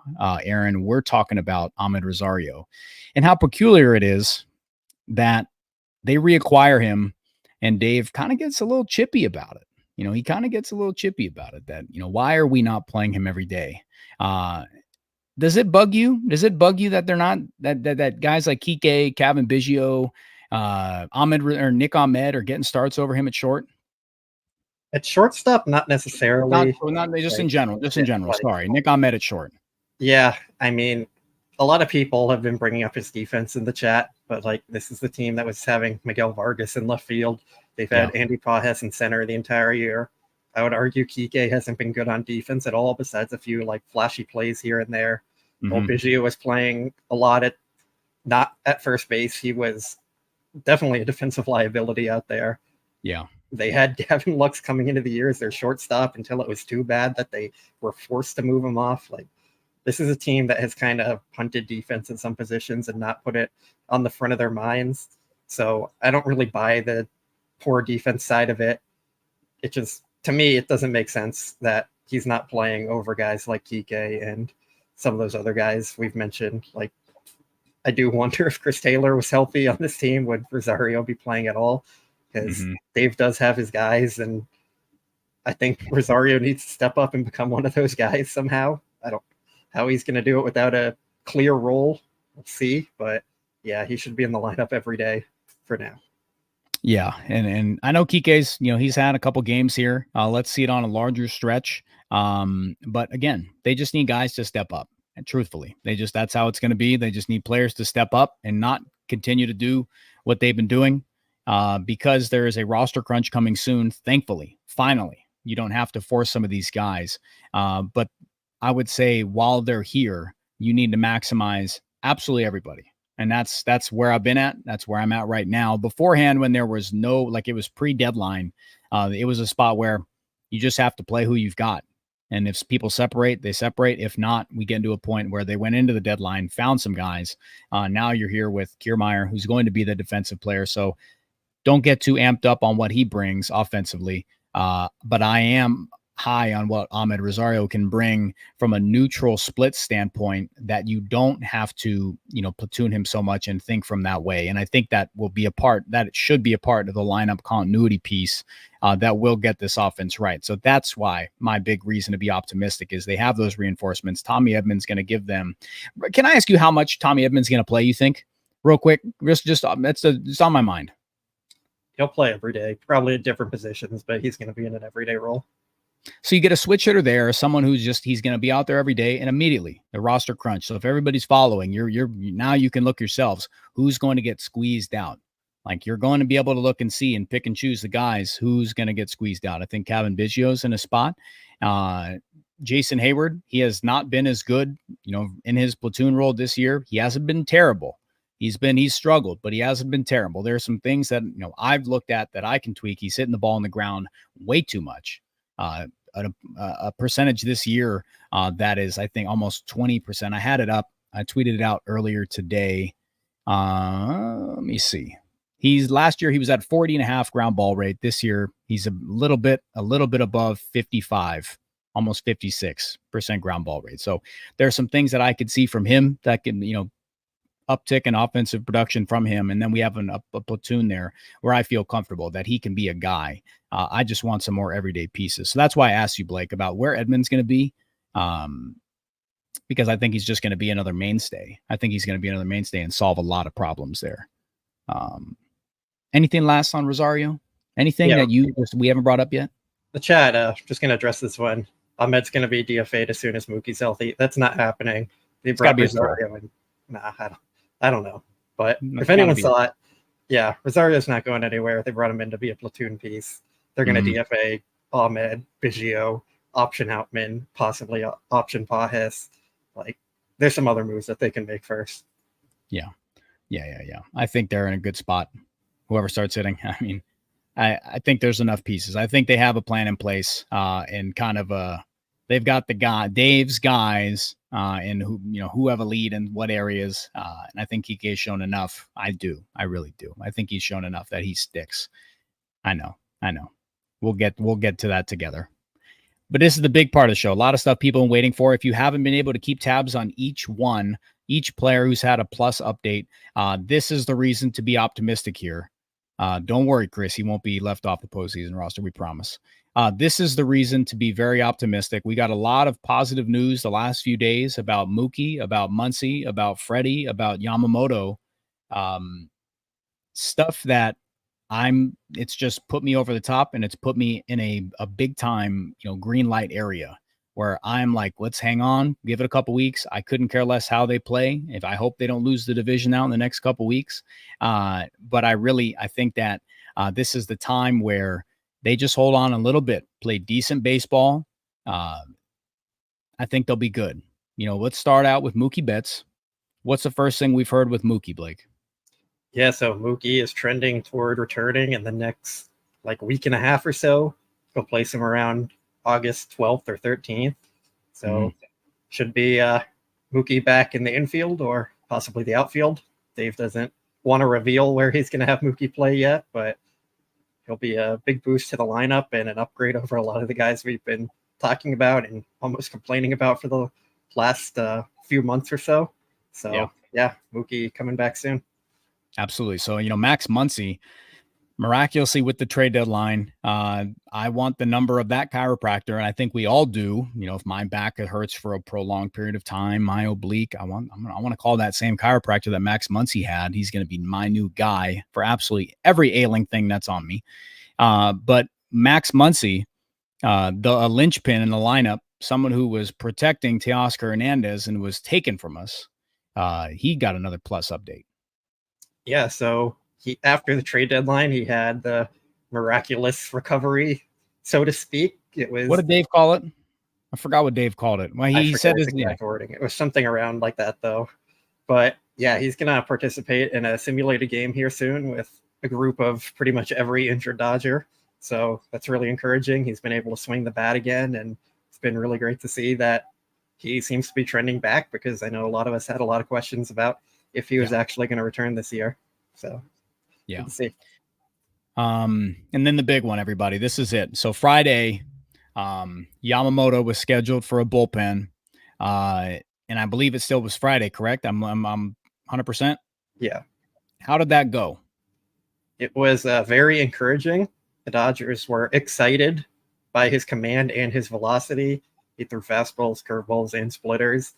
Aaron, we're talking about Amed Rosario and how peculiar it is that they reacquire him, and Dave kind of gets a little chippy about it. He kind of gets a little chippy about it that, why are we not playing him every day? Does it bug you? Does it bug you that they're not that guys like Kike, Kevin Biggio, Amed or Nick Ahmed are getting starts over him at short? At shortstop, not necessarily. Not just in general. Just in general. Sorry, Nick Ahmed at short. Yeah, I mean, a lot of people have been bringing up his defense in the chat, but this is the team that was having Miguel Vargas in left field. They've had Andy Paz in center the entire year. I would argue Kike hasn't been good on defense at all, besides a few flashy plays here and there. Biggio was playing a lot at not at first base. He was definitely a defensive liability out there. Yeah. They had Gavin Lux coming into the year as their shortstop until it was too bad that they were forced to move him off. Like, this is a team that has kind of punted defense in some positions and not put it on the front of their minds. So I don't really buy the poor defense side of it. It just, to me, it doesn't make sense that he's not playing over guys like Kike and some of those other guys we've mentioned. Like, I do wonder if Chris Taylor was healthy on this team, would Rosario be playing at all? Because Dave does have his guys, and I think Rosario needs to step up and become one of those guys somehow. I don't know how he's going to do it without a clear role. We'll see. But yeah, he should be in the lineup every day for now. Yeah, and I know Kike's, he's had a couple games here. Let's see it on a larger stretch. But again, they just need guys to step up. And truthfully, that's how it's going to be. They just need players to step up and not continue to do what they've been doing. Because there is a roster crunch coming soon. Thankfully, finally, you don't have to force some of these guys. But I would say while they're here, you need to maximize absolutely everybody. And that's where I've been at. That's where I'm at right now. Beforehand, when there was no, like, it was pre-deadline, it was a spot where you just have to play who you've got. And if people separate, they separate. If not, we get into a point where they went into the deadline, found some guys. Now you're here with Kiermaier, who's going to be the defensive player. So don't get too amped up on what he brings offensively. But I am high on what Amed Rosario can bring from a neutral split standpoint, that you don't have to, platoon him so much and think from that way. And I think that will be it should be a part of the lineup continuity piece that will get this offense right. So that's why my big reason to be optimistic is they have those reinforcements. Tommy Edman's going to give them. Can I ask you how much Tommy Edman's going to play, you think? Real quick, it's on my mind. He'll play every day, probably at different positions, but he's going to be in an everyday role. So you get a switch hitter there, someone who's he's going to be out there every day, and immediately the roster crunch. So if everybody's following, now you can look yourselves who's going to get squeezed out. Like, you're going to be able to look and see and pick and choose the guys who's going to get squeezed out. I think Kevin Biggio's in a spot. Jason Hayward, he has not been as good, in his platoon role this year. He hasn't been terrible. He's struggled, but he hasn't been terrible. There are some things that, I've looked at that I can tweak. He's hitting the ball on the ground way too much. A percentage this year that is, I think, almost 20%. I had it up. I tweeted it out earlier today. Let me see. Last year he was at 40.5 ground ball rate. This year he's a little bit above 55, almost 56% ground ball rate. So there's some things that I could see from him that can, uptick in offensive production from him. And then we have a platoon there where I feel comfortable that he can be a guy. I just want some more everyday pieces. So that's why I asked you, Blake, about where Edman's going to be. Because I think he's just going to be another mainstay. I think he's going to be another mainstay and solve a lot of problems there. Anything last on Rosario? Anything that we haven't brought up yet? The chat, just going to address this one. Ahmed's going to be DFA'd as soon as Mookie's healthy. That's not happening. They brought Rosario in. Nah, I don't know. But if anyone saw it, Rosario's not going anywhere. They brought him in to be a platoon piece. They're going to DFA Amed, Biggio, option Outman, possibly option Pajes. Like, there's some other moves that they can make first. Yeah. I think they're in a good spot. Whoever starts hitting. I mean, I think there's enough pieces. I think they have a plan in place, and kind of they've got Dave's guys, and who have a lead in what areas. And I think Kike has shown enough. I really do. I think he's shown enough that he sticks. I know. We'll get to that together. But this is the big part of the show. A lot of stuff people are waiting for. If you haven't been able to keep tabs on each player who's had a plus update, this is the reason to be optimistic here. Don't worry, Chris. He won't be left off the postseason roster. We promise. This is the reason to be very optimistic. We got a lot of positive news the last few days about Mookie, about Muncy, about Freddie, about Yamamoto. Stuff that it's just put me over the top, and it's put me in a big time, green light area where I'm like, let's hang on, give it a couple weeks. I couldn't care less how they play. I hope they don't lose the division out in the next couple weeks. But I think that this is the time where they just hold on a little bit, play decent baseball. I think they'll be good. Let's start out with Mookie Betts. What's the first thing we've heard with Mookie, Blake? Yeah, so Mookie is trending toward returning in the next like week and a half or so. We'll place him around August 12th or 13th. So should be Mookie back in the infield or possibly the outfield. Dave doesn't want to reveal where he's going to have Mookie play yet, but he'll be a big boost to the lineup and an upgrade over a lot of the guys we've been talking about and almost complaining about for the last few months or so. So yeah, Mookie coming back soon. Absolutely. So, Max Muncy, miraculously with the trade deadline, I want the number of that chiropractor, and I think we all do. If my back hurts for a prolonged period of time, my oblique, I want to call that same chiropractor that Max Muncy had. He's going to be my new guy for absolutely every ailing thing that's on me. But Max Muncy, a linchpin in the lineup, someone who was protecting Teoscar Hernandez and was taken from us, he got another plus update. Yeah, so after the trade deadline, he had the miraculous recovery, so to speak. It was, what did Dave call it? I forgot what Dave called it. Well, he said his exact wording. It was something around like that, though. But yeah, he's going to participate in a simulated game here soon with a group of pretty much every injured Dodger. So that's really encouraging. He's been able to swing the bat again, and it's been really great to see that he seems to be trending back, because I know a lot of us had a lot of questions about if he was actually going to return this year. So yeah. Let's see. And then the big one, everybody. This is it. So Friday, Yamamoto was scheduled for a bullpen. And I believe it still was Friday, correct? I'm 100%. Yeah. How did that go? It was very encouraging. The Dodgers were excited by his command and his velocity. He threw fastballs, curveballs, and splitters.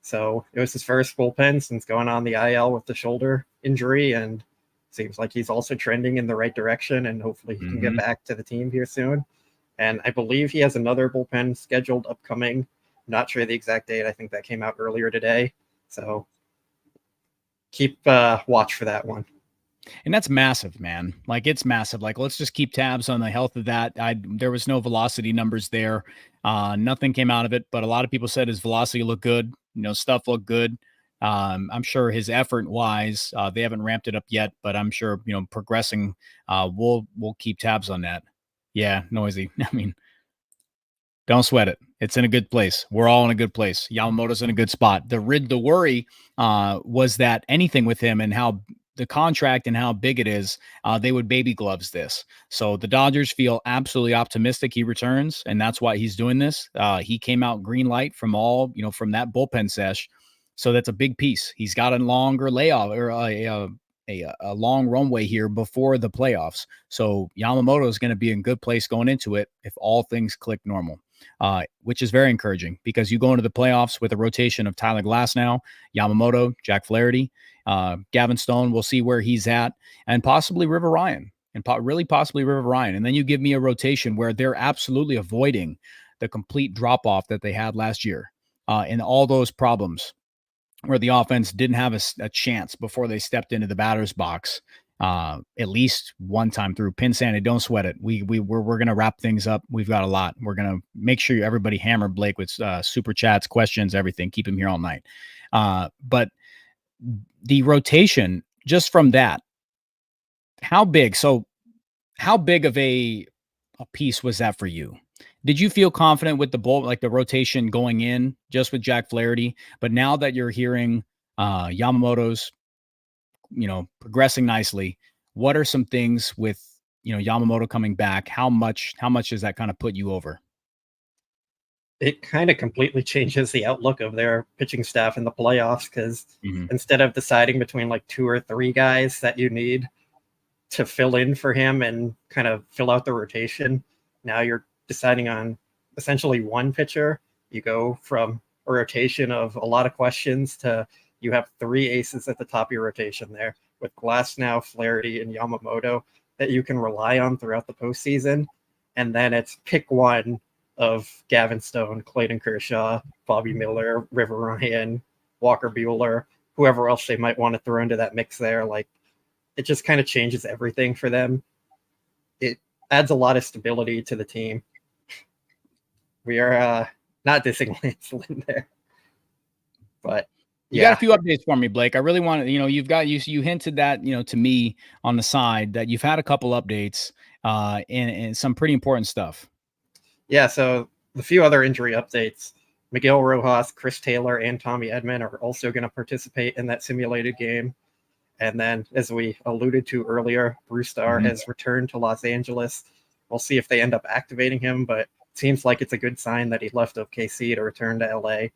So it was his first bullpen since going on the IL with the shoulder injury, and seems like he's also trending in the right direction, and hopefully he can get back to the team here soon. And I believe he has another bullpen scheduled upcoming. Not sure the exact date. I think that came out earlier today. So keep watch for that one. And that's massive, man. Like, it's massive. Like, let's just keep tabs on the health of that. There was no velocity numbers there. Nothing came out of it, but a lot of people said his velocity looked good. Stuff looked good. I'm sure his effort wise, they haven't ramped it up yet, but I'm sure, progressing, we'll keep tabs on that. Yeah. Noisy. I mean, don't sweat it. It's in a good place. We're all in a good place. Yamamoto's in a good spot. The worry, was that anything with him and how the contract and how big it is, they would baby gloves this. So the Dodgers feel absolutely optimistic he returns, and that's why he's doing this. He came out green light from from that bullpen sesh. So that's a big piece. He's got a longer layoff or a long runway here before the playoffs. So Yamamoto is going to be in good place going into it if all things click normal, which is very encouraging, because you go into the playoffs with a rotation of Tyler Glasnow, Yamamoto, Jack Flaherty, Gavin Stone. We'll see where he's at, and possibly River Ryan, and possibly River Ryan. And then you give me a rotation where they're absolutely avoiding the complete drop off that they had last year, and all those problems where the offense didn't have a chance before they stepped into the batter's box, at least one time through. Pin Sandy, don't sweat it. We're going to wrap things up. We've got a lot. We're going to make sure everybody hammer Blake with super chats, questions, everything. Keep him here all night. But the rotation, just from that, how big of a piece was that for you? Did you feel confident with the rotation going in just with Jack Flaherty? But now that you're hearing Yamamoto's, progressing nicely, what are some things with, Yamamoto coming back? How much does that kind of put you over? It kind of completely changes the outlook of their pitching staff in the playoffs, because instead of deciding between like 2 or 3 guys that you need to fill in for him and kind of fill out the rotation, now you're deciding on essentially one pitcher. You go from a rotation of a lot of questions to you have 3 aces at the top of your rotation there, with Glasnow, Flaherty, and Yamamoto that you can rely on throughout the postseason. And then it's pick one of Gavin Stone, Clayton Kershaw, Bobby Miller, River Ryan, Walker Buehler, whoever else they might want to throw into that mix there. Like, it just kind of changes everything for them. It adds a lot of stability to the team. We are not dissing Lance Lynn there, but You got a few updates for me, Blake. I really want to, you hinted that, to me on the side that you've had a couple updates and some pretty important stuff. Yeah, so the few other injury updates, Miguel Rojas, Chris Taylor, and Tommy Edman are also going to participate in that simulated game. And then, as we alluded to earlier, Bruce Starr has returned to Los Angeles. We'll see if they end up activating him, but it seems like it's a good sign that he left OKC to return to LA.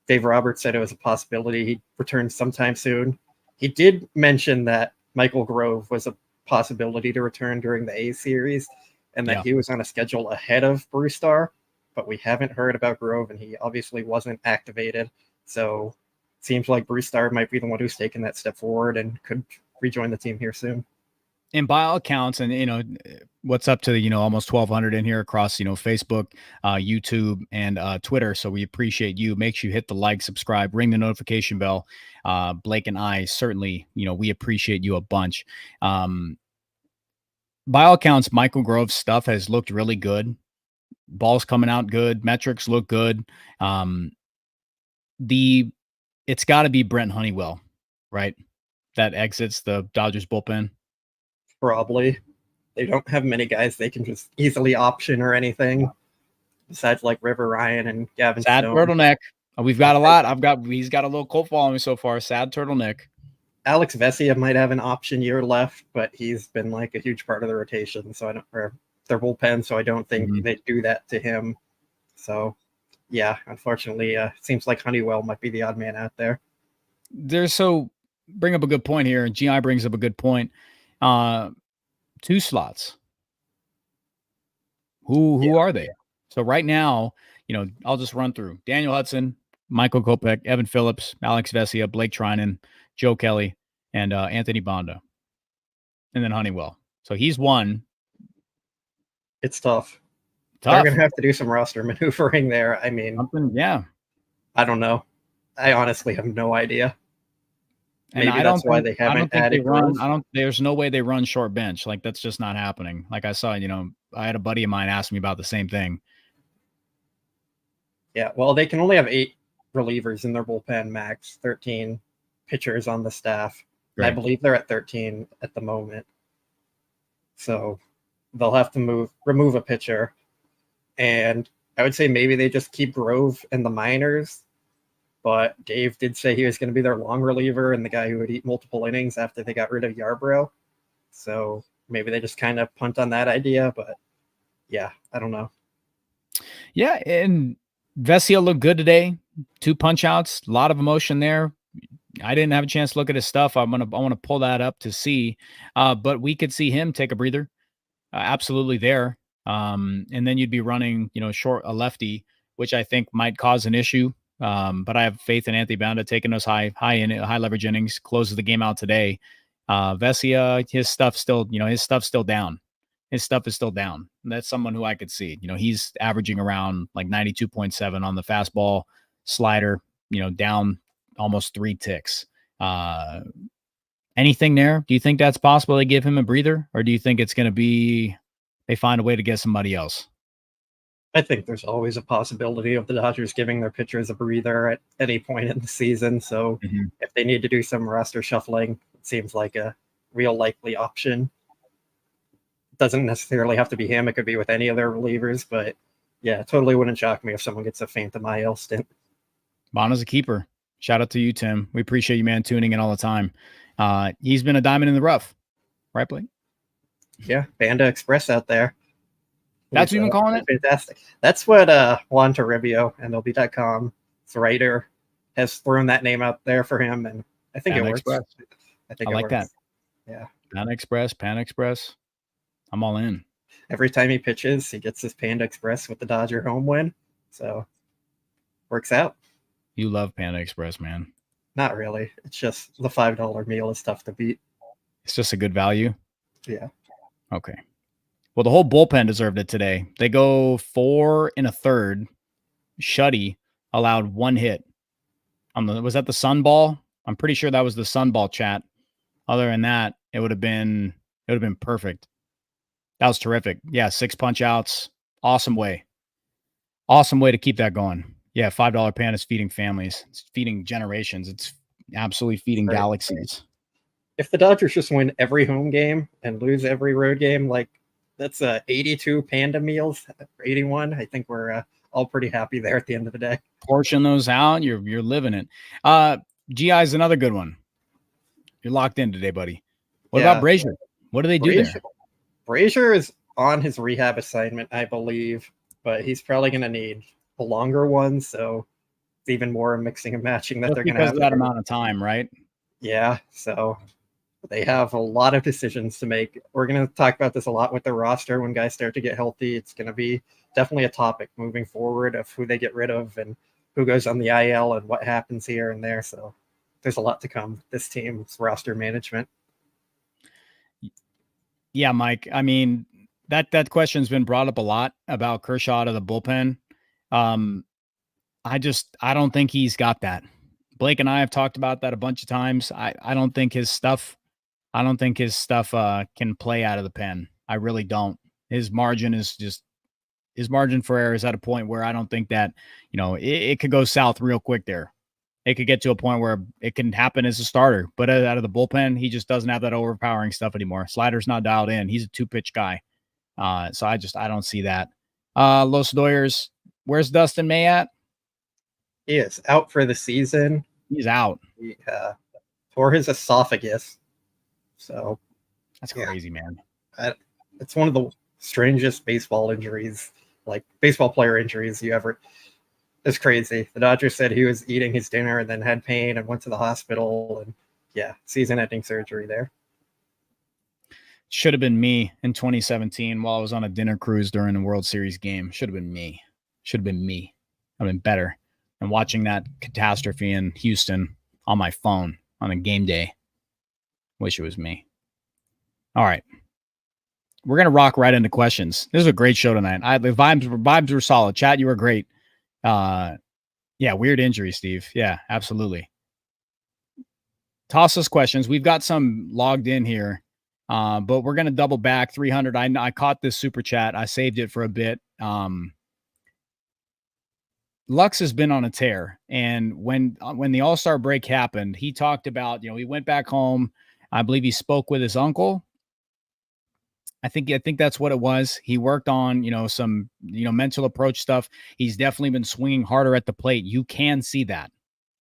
Dave Roberts said it was a possibility he'd return sometime soon. He did mention that Michael Grove was a possibility to return during the A series and that he was on a schedule ahead of Bruce Starr, but we haven't heard about Grove, and he obviously wasn't activated. So it seems like Bruce Starr might be the one who's taken that step forward and could rejoin the team here soon. And by all accounts, and what's up to almost 1,200 in here across Facebook, YouTube, and Twitter. So we appreciate you. Make sure you hit the like, subscribe, ring the notification bell. Blake and I certainly, we appreciate you a bunch. By all accounts, Michael Grove's stuff has looked really good. Ball's coming out good. Metrics look good. It's got to be Brent Honeywell, right? That exits the Dodgers bullpen. Probably. They don't have many guys they can just easily option or anything besides like River Ryan and Gavin Sad Stone. turtleneck. We've got a lot. He's got a little cult following so far. Sad turtleneck. Alex Vesia might have an option year left, but he's been like a huge part of the rotation. So or their bullpen. So I don't think they do that to him. So yeah, unfortunately, it seems like Honeywell might be the odd man out there. Bring up a good point here. GI brings up a good point. 2 slots. Who are they? So right now, I'll just run through Daniel Hudson, Michael Kopech, Evan Phillips, Alex Vesia, Blake Trinan, Joe Kelly, and Anthony Bonda, and then Honeywell. So he's one. It's tough. They're going to have to do some roster maneuvering there. I mean, I don't know. I honestly have no idea. Maybe that's why they haven't added. There's no way they run short bench. Like, that's just not happening. Like I saw, I had a buddy of mine ask me about the same thing. Yeah, well, they can only have 8 relievers in their bullpen max, 13 pitchers on the staff. Right. I believe they're at 13 at the moment. So they'll have to remove a pitcher. And I would say maybe they just keep Grove in the minors. But Dave did say he was going to be their long reliever and the guy who would eat multiple innings after they got rid of Yarbrough. So maybe they just kind of punt on that idea. But yeah, I don't know. Yeah, and Vesia looked good today. 2 punch outs, a lot of emotion there. I didn't have a chance to look at his stuff. I want to pull that up to see. But we could see him take a breather. Absolutely there. And then you'd be running, short a lefty, which I think might cause an issue. But I have faith in Anthony Bonda taking those high leverage innings, closes the game out today. Vesia, his stuff's still down. His stuff is still down. That's someone who I could see. He's averaging around like 92.7 on the fastball, slider, down almost 3 ticks. Anything there? Do you think that's possible they give him a breather? Or do you think it's going to be they find a way to get somebody else? I think there's always a possibility of the Dodgers giving their pitchers a breather at any point in the season. So if they need to do some roster shuffling, it seems like a real likely option. It doesn't necessarily have to be him. It could be with any of their relievers. But yeah, it totally wouldn't shock me if someone gets a Phantom IL stint. Bonda's a keeper. Shout out to you, Tim. We appreciate you, man, tuning in all the time. He's been a diamond in the rough. Right, Blake? Yeah, Banda Express out there. That's what you've been calling it? Fantastic. That's what Juan Toribio, MLB.com, the writer, has thrown that name out there for him, and I think it works. I like that. Yeah. Pan Express. I'm all in. Every time he pitches, he gets his Panda Express with the Dodger home win. So, works out. You love Panda Express, man. Not really. It's just the $5 meal is tough to beat. It's just a good value? Yeah. Okay. Well, the whole bullpen deserved it today. They go 4 1/3. Shuddy allowed 1 hit. Was that the sun ball? I'm pretty sure that was the sun ball chat. Other than that, it would have been perfect. That was terrific. Yeah, 6 punch outs. Awesome way to keep that going. Yeah, $5 pan is feeding families. It's feeding generations. It's absolutely feeding galaxies. If the Dodgers just win every home game and lose every road game, like that's 82 Panda meals, 81. I think we're all pretty happy there at the end of the day. Portion those out. You're living it. GI is another good one. You're locked in today, buddy. What about Brazier? What do they do there? Brazier is on his rehab assignment, I believe, but he's probably going to need a longer one. So it's even more mixing and matching that they're going to have. That amount of time, right? Yeah. So they have a lot of decisions to make. We're going to talk about this a lot with the roster when guys start to get healthy. It's going to be definitely a topic moving forward of who they get rid of and who goes on the IL and what happens here and there. So there's a lot to come. This team's roster management. Yeah, Mike. I mean, that question's been brought up a lot about Kershaw out of the bullpen. I don't think he's got that. Blake and I have talked about that a bunch of times. I don't think his stuff can play out of the pen. I really don't. His margin for error is at a point where I don't think that, it could go south real quick there. It could get to a point where it can happen as a starter, but out of the bullpen, he just doesn't have that overpowering stuff anymore. Slider's not dialed in. He's a 2-pitch guy. So I don't see that. Los Doyers, where's Dustin May at? He is out for the season. He's out. He tore his esophagus. So that's crazy, man. It's one of the strangest baseball injuries, like baseball player injuries you ever. It's crazy. The Dodgers said he was eating his dinner and then had pain and went to the hospital, and season-ending surgery there. Should have been me in 2017 while I was on a dinner cruise during the World Series game. Should have been me. I've been better. And watching that catastrophe in Houston on my phone on a game day. Wish it was me. All right. We're going to rock right into questions. This is a great show tonight. The vibes were solid. Chat, you were great. Weird injury, Steve. Yeah, absolutely. Toss us questions. We've got some logged in here, but we're going to double back 300. I caught this super chat. I saved it for a bit. Lux has been on a tear, and when the All-Star break happened, he talked about, he went back home. I believe he spoke with his uncle. I think that's what it was. He worked on, some, mental approach stuff. He's definitely been swinging harder at the plate. You can see that.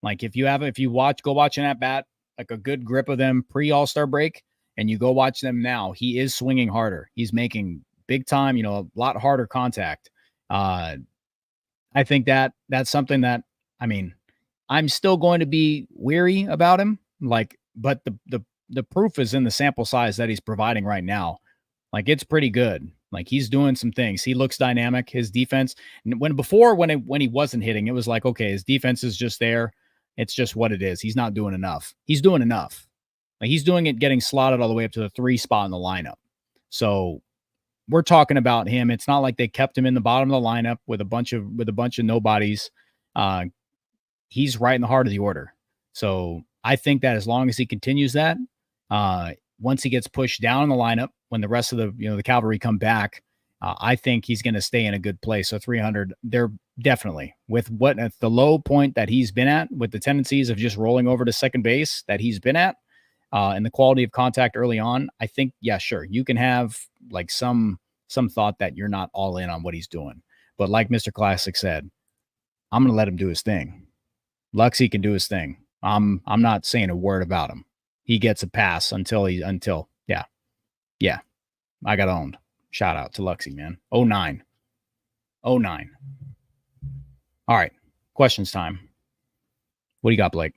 Like go watch an at bat, like a good grip of them pre All-Star break, and you go watch them now. He is swinging harder. He's making big time, a lot harder contact. I think that's something that, I'm still going to be weary about him. But the proof is in the sample size that he's providing right now. Like, it's pretty good. Like, he's doing some things. He looks dynamic. His defense, when he wasn't hitting, it was like, okay, his defense is just there. It's just what it is. He's not doing enough. He's doing enough. Like, he's doing it, getting slotted all the way up to the 3 spot in the lineup. So we're talking about him. It's not like they kept him in the bottom of the lineup with a bunch of nobodies. He's right in the heart of the order. So I think that as long as he continues that, once he gets pushed down in the lineup, when the rest of the cavalry come back, I think he's going to stay in a good place. So 300, they're definitely with at the low point that he's been at, with the tendencies of just rolling over to second base that he's been at, and the quality of contact early on. I think, sure, you can have like some thought that you're not all in on what he's doing, but like Mr. Classic said, I'm going to let him do his thing. Luxy can do his thing. I'm not saying a word about him. He gets a pass until I got owned. Shout out to Luxy, man. 09. All right. Questions time. What do you got, Blake?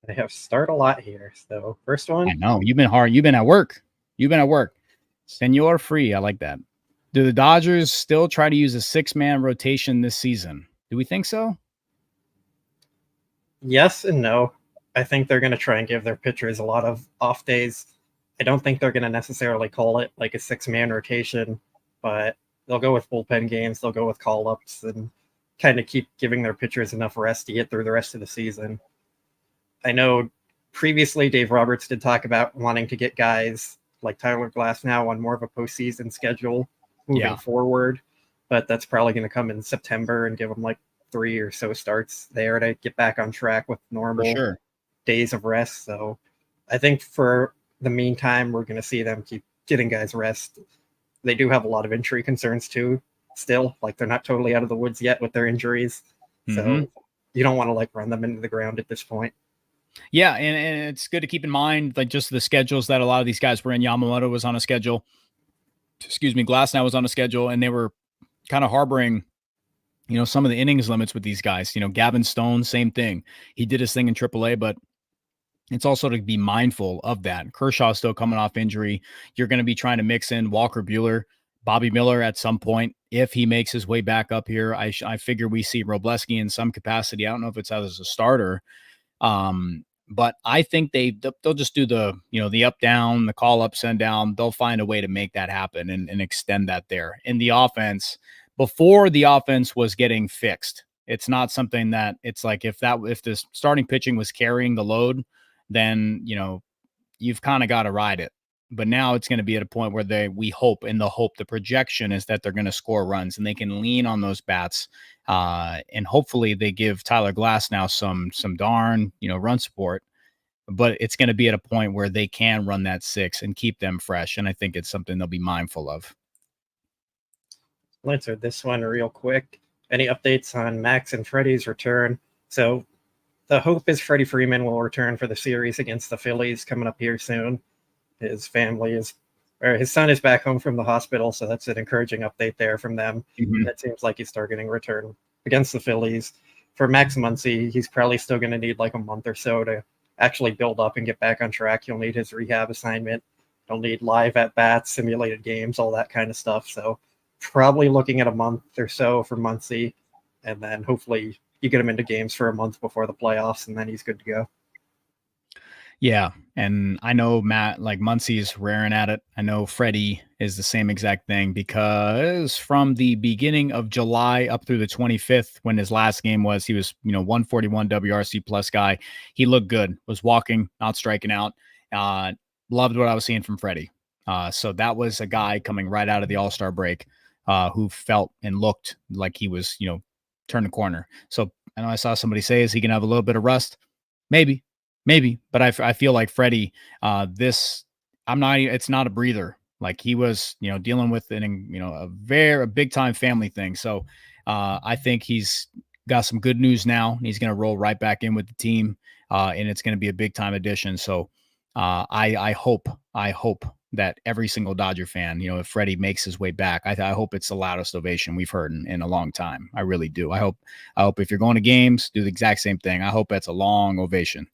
I have start a lot here. So first one. I know. You've been hard. You've been at work. Senor free. I like that. Do the Dodgers still try to use a 6-man rotation this season? Do we think so? Yes and no. I think they're going to try and give their pitchers a lot of off days. I don't think they're going to necessarily call it like a 6-man rotation, but they'll go with bullpen games. They'll go with call-ups and kind of keep giving their pitchers enough rest to get through the rest of the season. I know previously Dave Roberts did talk about wanting to get guys like Tyler Glasnow on more of a postseason schedule moving forward, but that's probably going to come in September and give them like 3 or so starts there to get back on track with normal For sure. days of rest. So I think for the meantime, we're going to see them keep getting guys rest. They do have a lot of injury concerns too, still. Like, they're not totally out of the woods yet with their injuries. So you don't want to like run them into the ground at this point. Yeah, and it's good to keep in mind, like, just the schedules that a lot of these guys were in. Yamamoto was on a schedule. Excuse me, Glasnow was on a schedule, and they were kind of harboring, some of the innings limits with these guys. Gavin Stone, same thing. He did his thing in AAA, but it's also to be mindful of that. Kershaw still coming off injury. You're going to be trying to mix in Walker Buehler, Bobby Miller at some point if he makes his way back up here. I figure we see Robleski in some capacity. I don't know if it's as a starter. But I think they'll just do the up down, the call up, send down. They'll find a way to make that happen and extend that there. In the offense, before the offense was getting fixed, it's not something that it's like if the starting pitching was carrying the load, then you've kind of got to ride it. But now it's going to be at a point where the projection is that they're going to score runs and they can lean on those bats. And hopefully they give Tyler Glasnow some darn, run support, but it's going to be at a point where they can run that 6 and keep them fresh. And I think it's something they'll be mindful of. I'll answer this one real quick. Any updates on Max and Freddie's return? So the hope is Freddie Freeman will return for the series against the Phillies coming up here soon. His his son is back home from the hospital, so that's an encouraging update there from them. It seems like he's targeting return against the Phillies. For Max Muncy, he's probably still going to need like a month or so to actually build up and get back on track. He'll need his rehab assignment. He'll need live at-bats, simulated games, all that kind of stuff. So probably looking at a month or so for Muncy, and then hopefully you get him into games for a month before the playoffs, and then he's good to go. Yeah, and I know Matt, like, Muncy's raring at it. I know Freddie is the same exact thing, because from the beginning of July up through the 25th, when his last game was, he was 141 WRC plus guy. He looked good, was walking, not striking out. Loved what I was seeing from Freddie. So that was a guy coming right out of the All-Star break who felt and looked like he was, turned the corner. So I know I saw somebody say, is he going to have a little bit of rust? Maybe, but I feel like Freddie, it's not a breather. Like, he was, dealing with a big time family thing. So I think he's got some good news now. He's going to roll right back in with the team, and it's going to be a big time addition. So I hope that every single Dodger fan, if Freddie makes his way back, I hope it's the loudest ovation we've heard in a long time. I really do. I hope if you're going to games, do the exact same thing. I hope that's a long ovation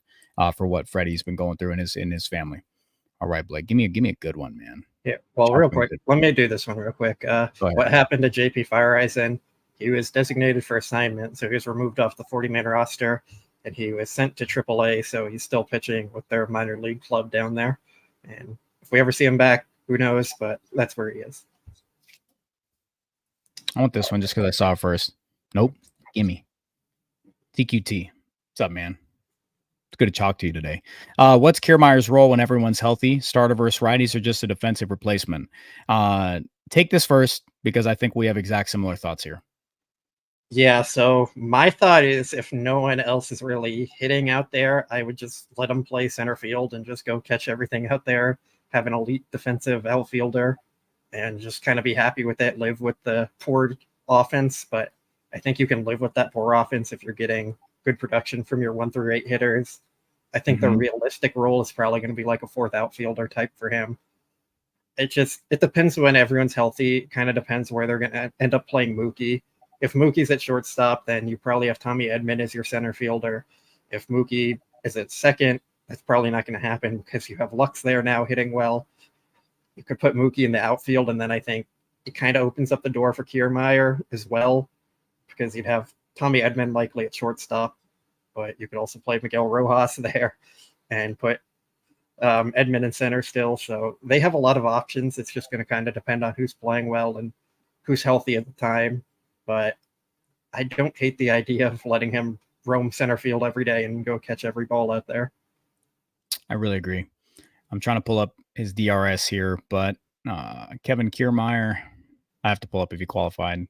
for what Freddie's been going through in his family. All right, Blake, give me a good one, man. Yeah, well, real quick, let me do this one real quick. What happened to JP Fireeisen? He was designated for assignment, so he was removed off the 40-man roster, and he was sent to AAA, so he's still pitching with their minor league club down there. And if we ever see him back, who knows, but that's where he is. I want this one just because I saw it first. Nope, gimme. TQT. What's up, man? It's good to talk to you today. What's Kiermaier's role when everyone's healthy? Starter versus righties, or just a defensive replacement? Take this first, because I think we have exact similar thoughts here. Yeah, so my thought is, if no one else is really hitting out there, I would just let him play center field and just go catch everything out there, have an elite defensive outfielder, and just kind of be happy with it, live with the poor offense. But I think you can live with that poor offense if you're getting good production from your 1 through 8 hitters. I think the realistic role is probably going to be like a 4th outfielder type for him. It depends when everyone's healthy. It kind of depends where they're going to end up playing Mookie. If Mookie's at shortstop, then you probably have Tommy Edman as your center fielder. If Mookie is at second, that's probably not going to happen because you have Lux there now hitting well. You could put Mookie in the outfield, and then I think it kind of opens up the door for Kiermaier as well, because you'd have Tommy Edman likely at shortstop, but you could also play Miguel Rojas there and put Edman in center still. So they have a lot of options. It's just going to kind of depend on who's playing well and who's healthy at the time. But I don't hate the idea of letting him roam center field every day and go catch every ball out there. I really agree. I'm trying to pull up his DRS here, but Kevin Kiermaier, I have to pull up if he qualified,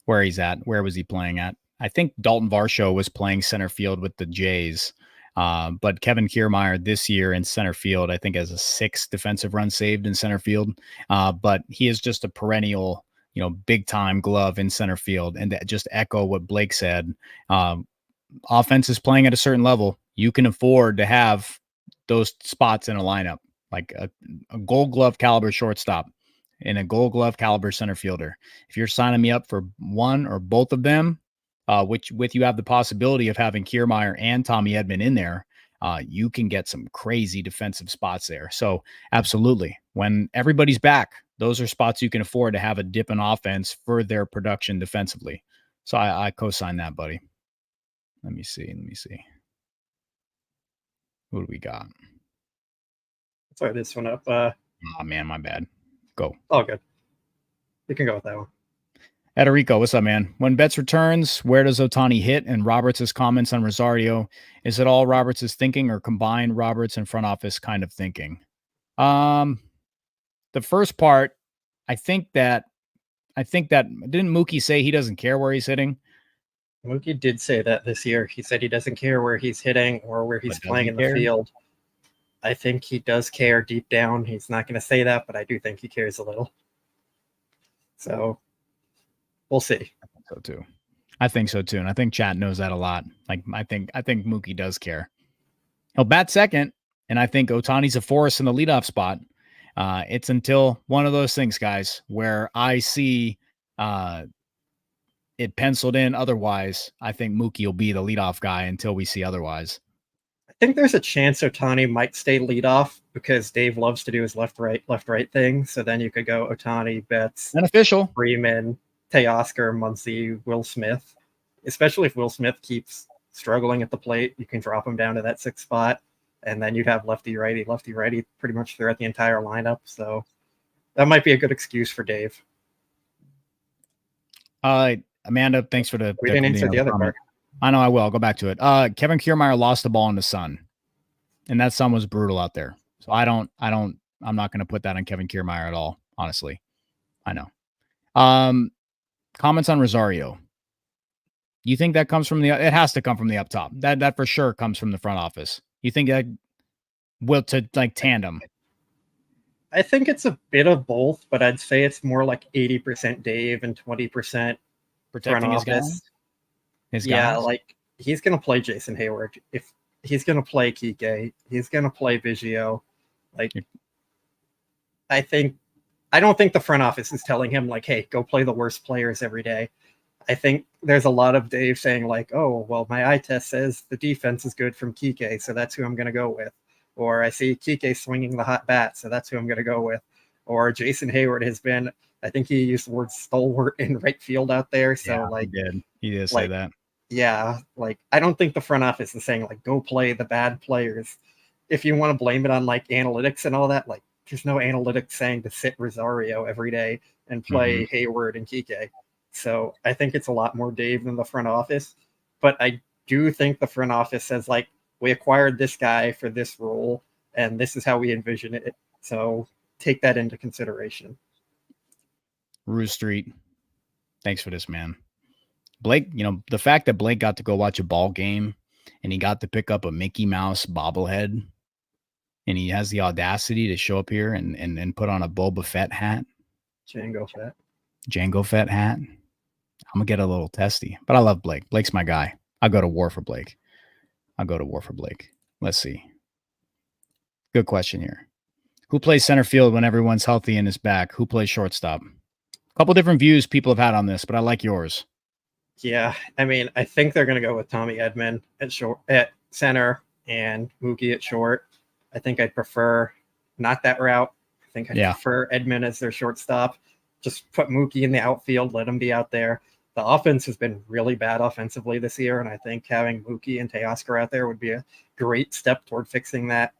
where he's at. Where was he playing at? I think Dalton Varsho was playing center field with the Jays. But Kevin Kiermaier this year in center field, I think, has a 6 defensive runs saved in center field. But he is just a perennial, big time glove in center field. And that just echo what Blake said. Offense is playing at a certain level. You can afford to have those spots in a lineup, like a Gold Glove caliber shortstop and a Gold Glove caliber center fielder. If you're signing me up for one or both of them, which with you have the possibility of having Kiermaier and Tommy Edman in there, you can get some crazy defensive spots there. So absolutely, when everybody's back, those are spots you can afford to have a dip in offense for their production defensively. So I co-sign that, buddy. Let me see. Who do we got? Sorry, this one up. Oh man, my bad. Go. Oh, good. You can go with that one. Ederico, what's up, man? When Betts returns, where does Ohtani hit? And Roberts' comments on Rosario, is it all Roberts' thinking or combined Roberts and front office kind of thinking? The first part, I think that didn't Mookie say he doesn't care where he's hitting? Mookie did say that this year. He said he doesn't care where he's hitting or where he's playing in the field. I think he does care deep down. He's not going to say that, but I do think he cares a little. So we'll see. I think so too. And I think chat knows that a lot. Like I think Mookie does care. He'll bat second, and I think Ohtani's a force in the leadoff spot. It's until one of those things, guys, where I see it penciled in otherwise. I think Mookie will be the leadoff guy until we see otherwise. I think there's a chance Ohtani might stay leadoff because Dave loves to do his left right thing. So then you could go Ohtani, Betts, unofficial, Freeman, Teoscar, Muncy, Will Smith. Especially if Will Smith keeps struggling at the plate, you can drop him down to that 6th spot, and then you'd have lefty righty pretty much throughout the entire lineup. So that might be a good excuse for Dave. Amanda, thanks for the. We didn't answer the other part. I know I will. I'll go back to it. Kevin Kiermaier lost the ball in the sun, and that sun was brutal out there. So I'm not going to put that on Kevin Kiermaier at all. Honestly, I know. Comments on Rosario. You think that comes from it has to come from the up top. That for sure comes from the front office. You think that will to like tandem? I think it's a bit of both, but I'd say it's more like 80% Dave and 20% protecting his guys. Yeah, like he's going to play Jason Hayward. If he's going to play Kike, he's going to play Biggio. Like, I don't think the front office is telling him like, hey, go play the worst players every day. I think there's a lot of Dave saying like, oh, well, my eye test says the defense is good from Kike, so that's who I'm going to go with. Or I see Kike swinging the hot bat, so that's who I'm going to go with. Or Jason Hayward has been, I think he used the word stalwart in right field out there. So yeah, like, he did say that. Yeah, like I don't think the front office is saying like go play the bad players. If you want to blame it on like analytics and all that, like there's no analytics saying to sit Rosario every day and play Hayward and Kike. So I think it's a lot more Dave than the front office. But I do think the front office says like we acquired this guy for this role and this is how we envision it. So take that into consideration. Ruse Street. Thanks for this, man. Blake, the fact that Blake got to go watch a ball game and he got to pick up a Mickey Mouse bobblehead and he has the audacity to show up here and put on a Boba Fett hat. Jango Fett hat. I'm going to get a little testy, but I love Blake. Blake's my guy. I'll go to war for Blake. Let's see. Good question here. Who plays center field when everyone's healthy and is back? Who plays shortstop? A couple different views people have had on this, but I like yours. Yeah, I mean, I think they're going to go with Tommy Edman at center and Mookie at short. I think I'd prefer not that route. I think I'd prefer Edman as their shortstop. Just put Mookie in the outfield, let him be out there. The offense has been really bad offensively this year, and I think having Mookie and Teoscar out there would be a great step toward fixing that.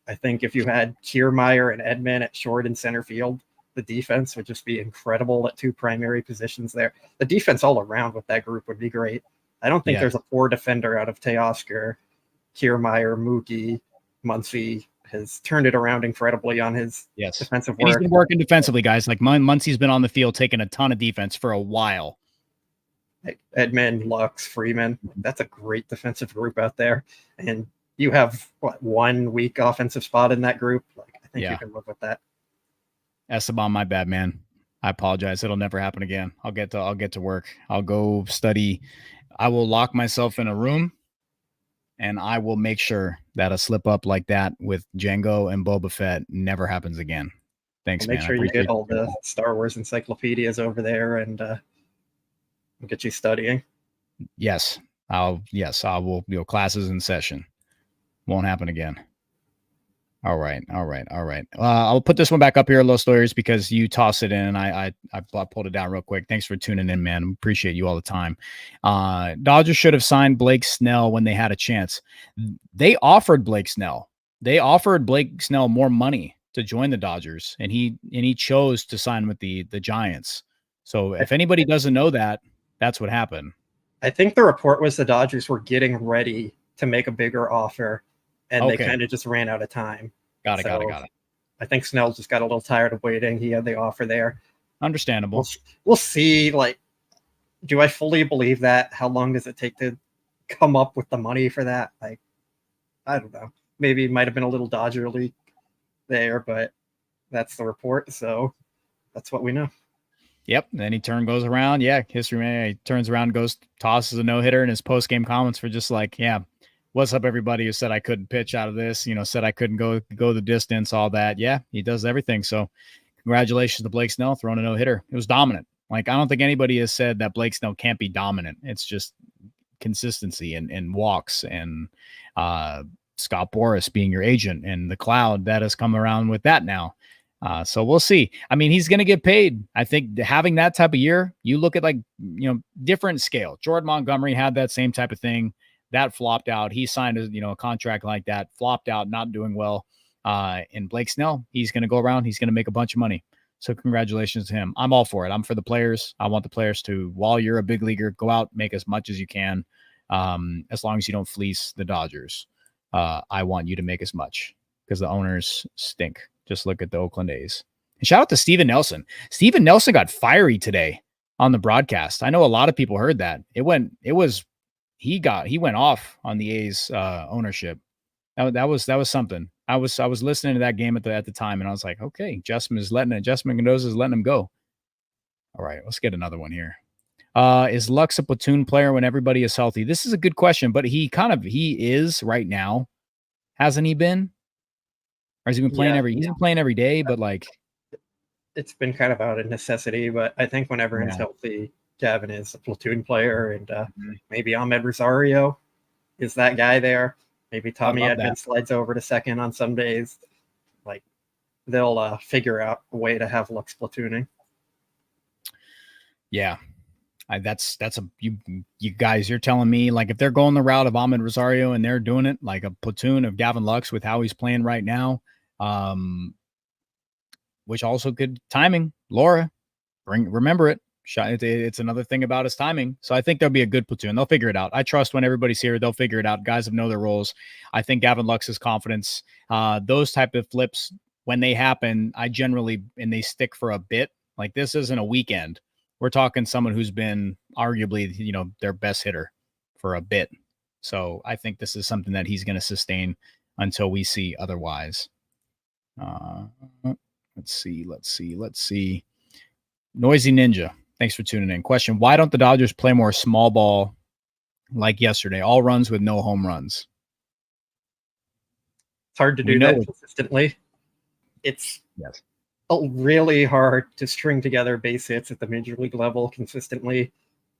I think if you had Kiermaier and Edman at short and center field, the defense would just be incredible at 2 primary positions there. The defense all around with that group would be great. I don't think there's a poor defender out of Teoscar. Kiermaier, Mookie, Muncy has turned it around incredibly on his defensive work. And he's been working defensively, guys. Like Muncy's been on the field taking a ton of defense for a while. like Edman, Lux, Freeman. That's a great defensive group out there. And you have what, 1 weak offensive spot in that group. Like, I think you can live with that. Esteban, my bad, man. I apologize. It'll never happen again. I'll get to work. I'll go study. I will lock myself in a room and I will make sure that a slip up like that with Django and Boba Fett never happens again. Thanks, Make man. sure you get all the Star Wars encyclopedias over there and get you studying. Yes, I will. Classes in session. Won't happen again. All right. I'll put this one back up here, Los Lawyers, because you tossed it in and I pulled it down real quick. Thanks for tuning in, man. Appreciate you all the time. Dodgers should have signed Blake Snell when they had a chance. They offered Blake Snell. More money to join the Dodgers, and he chose to sign with the Giants. So if anybody doesn't know that, that's what happened. I think the report was the Dodgers were getting ready to make a bigger offer, and they kind of just ran out of time. Got it. I think Snell just got a little tired of waiting. He had the offer there. Understandable. We'll see. Like, do I fully believe that? How long does it take to come up with the money for that? Like, I don't know. Maybe it might have been a little Dodger leak there, but that's the report. So that's what we know. Yep. Then he goes around. Yeah. History, man. He turns around, tosses a no-hitter in his post-game comments for just like, yeah, what's up, everybody who said I couldn't pitch out of this, said I couldn't go the distance, all that. Yeah, he does everything. So congratulations to Blake Snell throwing a no-hitter. It was dominant. Like, I don't think anybody has said that Blake Snell can't be dominant. It's just consistency and walks and Scott Boras being your agent and the cloud that has come around with that now. So we'll see. I mean, he's going to get paid. I think having that type of year, you look at different scale. Jordan Montgomery had that same type of thing. That flopped out. He signed a contract like that, flopped out, not doing well. And Blake Snell, he's going to go around. He's going to make a bunch of money. So congratulations to him. I'm all for it. I'm for the players. I want the players to, while you're a big leaguer, go out, make as much as you can. As long as you don't fleece the Dodgers. I want you to make as much because the owners stink. Just look at the Oakland A's. And shout out to Steven Nelson. Steven Nelson got fiery today on the broadcast. I know a lot of people heard that. He went off on the A's ownership. That was something. I was listening to that game at the time, and I was like, okay, Justin Mendoza is letting him go. All right, let's get another one here. Is Lux a platoon player when everybody is healthy? This is a good question, but he is right now. Hasn't he been? Or has he been playing he's been playing every day, but like it's been kind of out of necessity, but I think when everyone's healthy, Gavin is a platoon player, and maybe Amed Rosario is that guy there. Maybe Tommy Edman slides over to second on some days. Like, they'll figure out a way to have Lux platooning. Yeah. You guys, you're telling me, like, if they're going the route of Amed Rosario and they're doing it like a platoon of Gavin Lux with how he's playing right now, which also good timing. Laura, remember it. It's another thing about his timing. So I think there'll be a good platoon. They'll figure it out. I trust when everybody's here, they'll figure it out. Guys have know their roles. I think Gavin Lux's confidence, those type of flips, when they happen, and they stick for a bit. Like, this isn't a weekend. We're talking someone who's been arguably, their best hitter for a bit. So I think this is something that he's going to sustain until we see otherwise. Let's see. Noisy Ninja, thanks for tuning in. Question: why don't the Dodgers play more small ball like yesterday? All runs with no home runs. It's hard to do that consistently. It's really hard to string together base hits at the major league level consistently.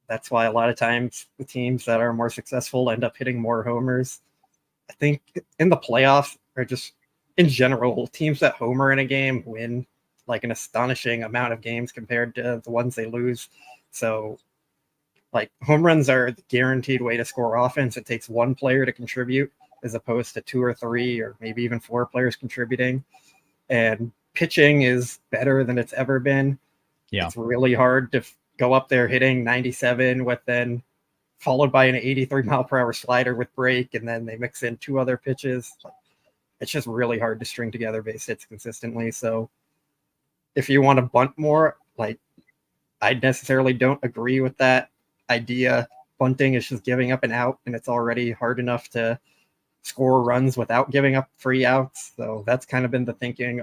That's why a lot of times the teams that are more successful end up hitting more homers. I think in the playoffs, or just in general, teams that homer in a game win like an astonishing amount of games compared to the ones they lose. So, like, home runs are the guaranteed way to score offense. It takes one player to contribute as opposed to 2 or 3 or maybe even 4 players contributing. And pitching is better than it's ever been. Yeah. It's really hard to go up there hitting 97 with then followed by an 83 mile per hour slider with break, and then they mix in 2 other pitches. It's just really hard to string together base hits consistently. So if you want to bunt more, like, I necessarily don't agree with that idea. Bunting is just giving up an out, and it's already hard enough to score runs without giving up free outs. So that's kind of been the thinking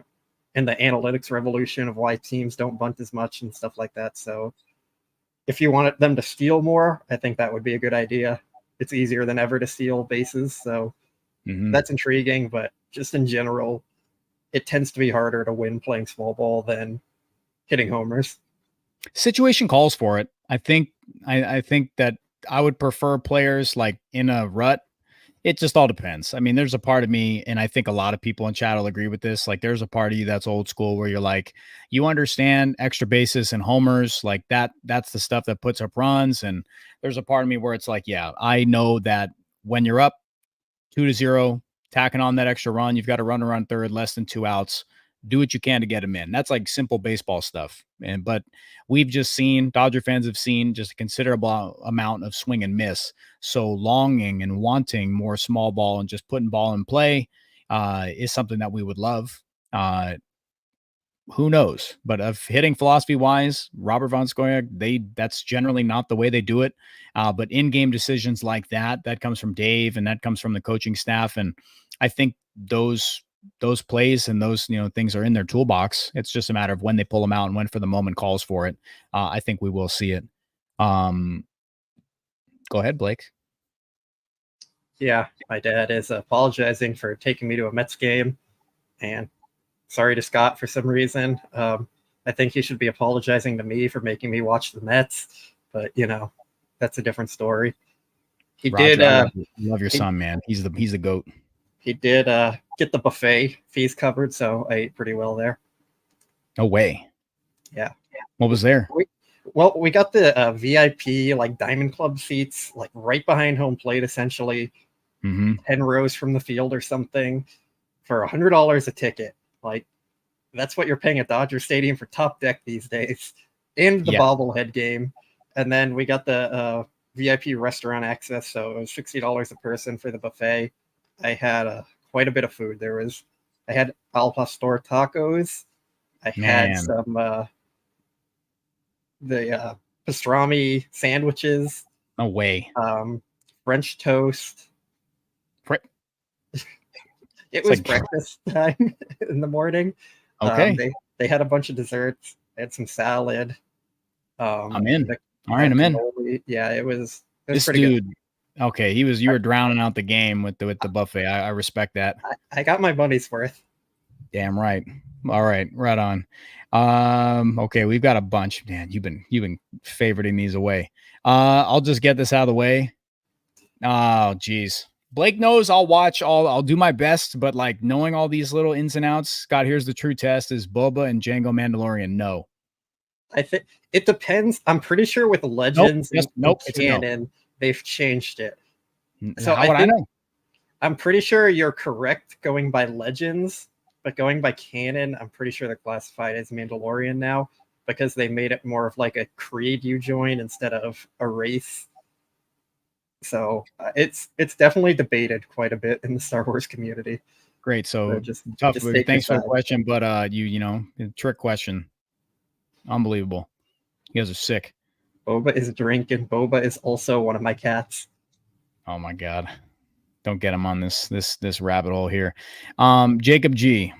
in the analytics revolution of why teams don't bunt as much and stuff like that. So if you wanted them to steal more, I think that would be a good idea. It's easier than ever to steal bases. So that's intriguing, but just in general, it tends to be harder to win playing small ball than hitting homers. Situation calls for it. I think that I would prefer players like in a rut. It just all depends. I mean, there's a part of me, and I think a lot of people in chat will agree with this. Like, there's a part of you that's old school where you're like, you understand extra bases and homers, like that's the stuff that puts up runs. And there's a part of me where it's like, yeah, I know that when you're up 2-0, tacking on that extra run, you've got a runner on third, less than 2 outs. Do what you can to get them in. That's like simple baseball stuff. But we've just seen, Dodger fans have seen just a considerable amount of swing and miss. So longing and wanting more small ball and just putting ball in play is something that we would love. Who knows? But of hitting philosophy wise, Robert Von Scoyoc, that's generally not the way they do it. But in-game decisions like that comes from Dave and that comes from the coaching staff. And I think those plays and those, things are in their toolbox. It's just a matter of when they pull them out and when for the moment calls for it. I think we will see it. Go ahead, Blake. Yeah, my dad is apologizing for taking me to a Mets game, and sorry to Scott for some reason. I think he should be apologizing to me for making me watch the Mets, but that's a different story. He Roger, did. Love your son, man. He's the GOAT. He did get the buffet fees covered, so I ate pretty well there. No way. Yeah. What was there? We got the VIP like Diamond Club seats, like right behind home plate, essentially 10 rows from the field or something, for $100 a ticket. Like, that's what you're paying at Dodger Stadium for Top Deck these days, and the bobblehead game. And then we got the VIP restaurant access, so it was $60 a person for the buffet. I had quite a bit of food. I had al pastor tacos. I had some the pastrami sandwiches. No way. French toast. It was like breakfast time in the morning. Okay. They had a bunch of desserts. They had some salad. I'm in. All right, I'm in. Yeah, it was this pretty dude. Good. Okay, you were drowning out the game with the buffet. I respect that. I got my money's worth. Damn right. All right, right on. Okay, we've got a bunch. Man, you've been favoriting these away. I'll just get this out of the way. Oh, geez. Blake knows I'll watch I'll do my best, but like knowing all these little ins and outs, Scott, here's the true test: is Boba and Django Mandalorian? No. I think it depends. I'm pretty sure with Legends and canon, no. They've changed it. So I know? I'm pretty sure you're correct going by Legends, but going by canon, I'm pretty sure they're classified as Mandalorian now because they made it more of like a creed you join instead of a race. So it's definitely debated quite a bit in the Star Wars community. Great. So tough. Thanks for the question, but trick question. Unbelievable. You guys are sick. Boba is drinking. Boba is also one of my cats. Oh my God. Don't get him on this rabbit hole here. Jacob G.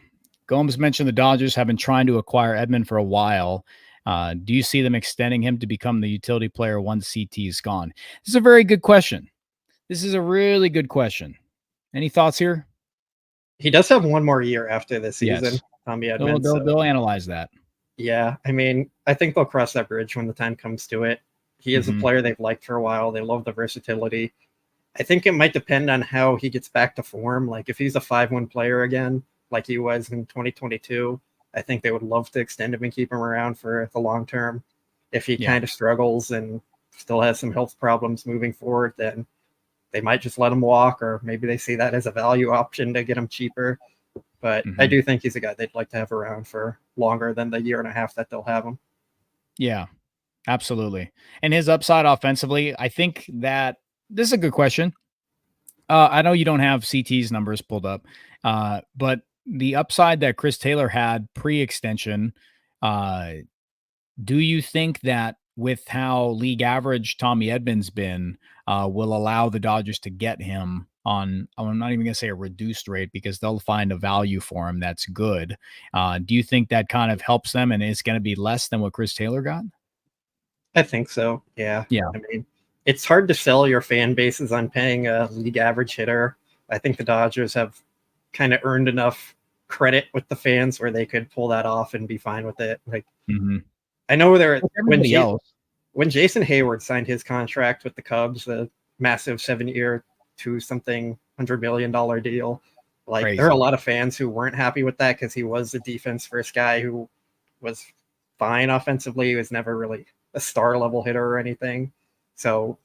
Gomes mentioned the Dodgers have been trying to acquire Edman for a while. Do you see them extending him to become the utility player once CT is gone? This is a very good question. This is a really good question. Any thoughts here? He does have one more year after this season. Yes. Tommy Edman. They'll analyze that. Yeah, I mean, I think they'll cross that bridge when the time comes to it. He is a player they've liked for a while. They love the versatility. I think it might depend on how he gets back to form. Like if he's a 5-1 player again, like he was in 2022, I think they would love to extend him and keep him around for the long term. If he kind of struggles and still has some health problems moving forward, then they might just let him walk, or maybe they see that as a value option to get him cheaper. But I do think he's a guy they'd like to have around for longer than the year and a half that they'll have him. Yeah, absolutely. And his upside offensively, I think that this is a good question. I know you don't have CT's numbers pulled up, but the upside that Chris Taylor had pre-extension, do you think that with how league average Tommy Edman's been, will allow the Dodgers to get him on, I'm not even going to say a reduced rate because they'll find a value for him that's good. Do you think that kind of helps them and it's going to be less than what Chris Taylor got? I think so. Yeah. Yeah. I mean, it's hard to sell your fan bases on paying a league average hitter. I think the Dodgers have kind of earned enough credit with the fans where they could pull that off and be fine with it. Like, I know when Jason Hayward signed his contract with the Cubs, the massive 7-year, $200 million deal, like Crazy. there are a lot of fans who weren't happy with that because he was a defense first guy who was fine offensively. He was never really a star level hitter or anything. So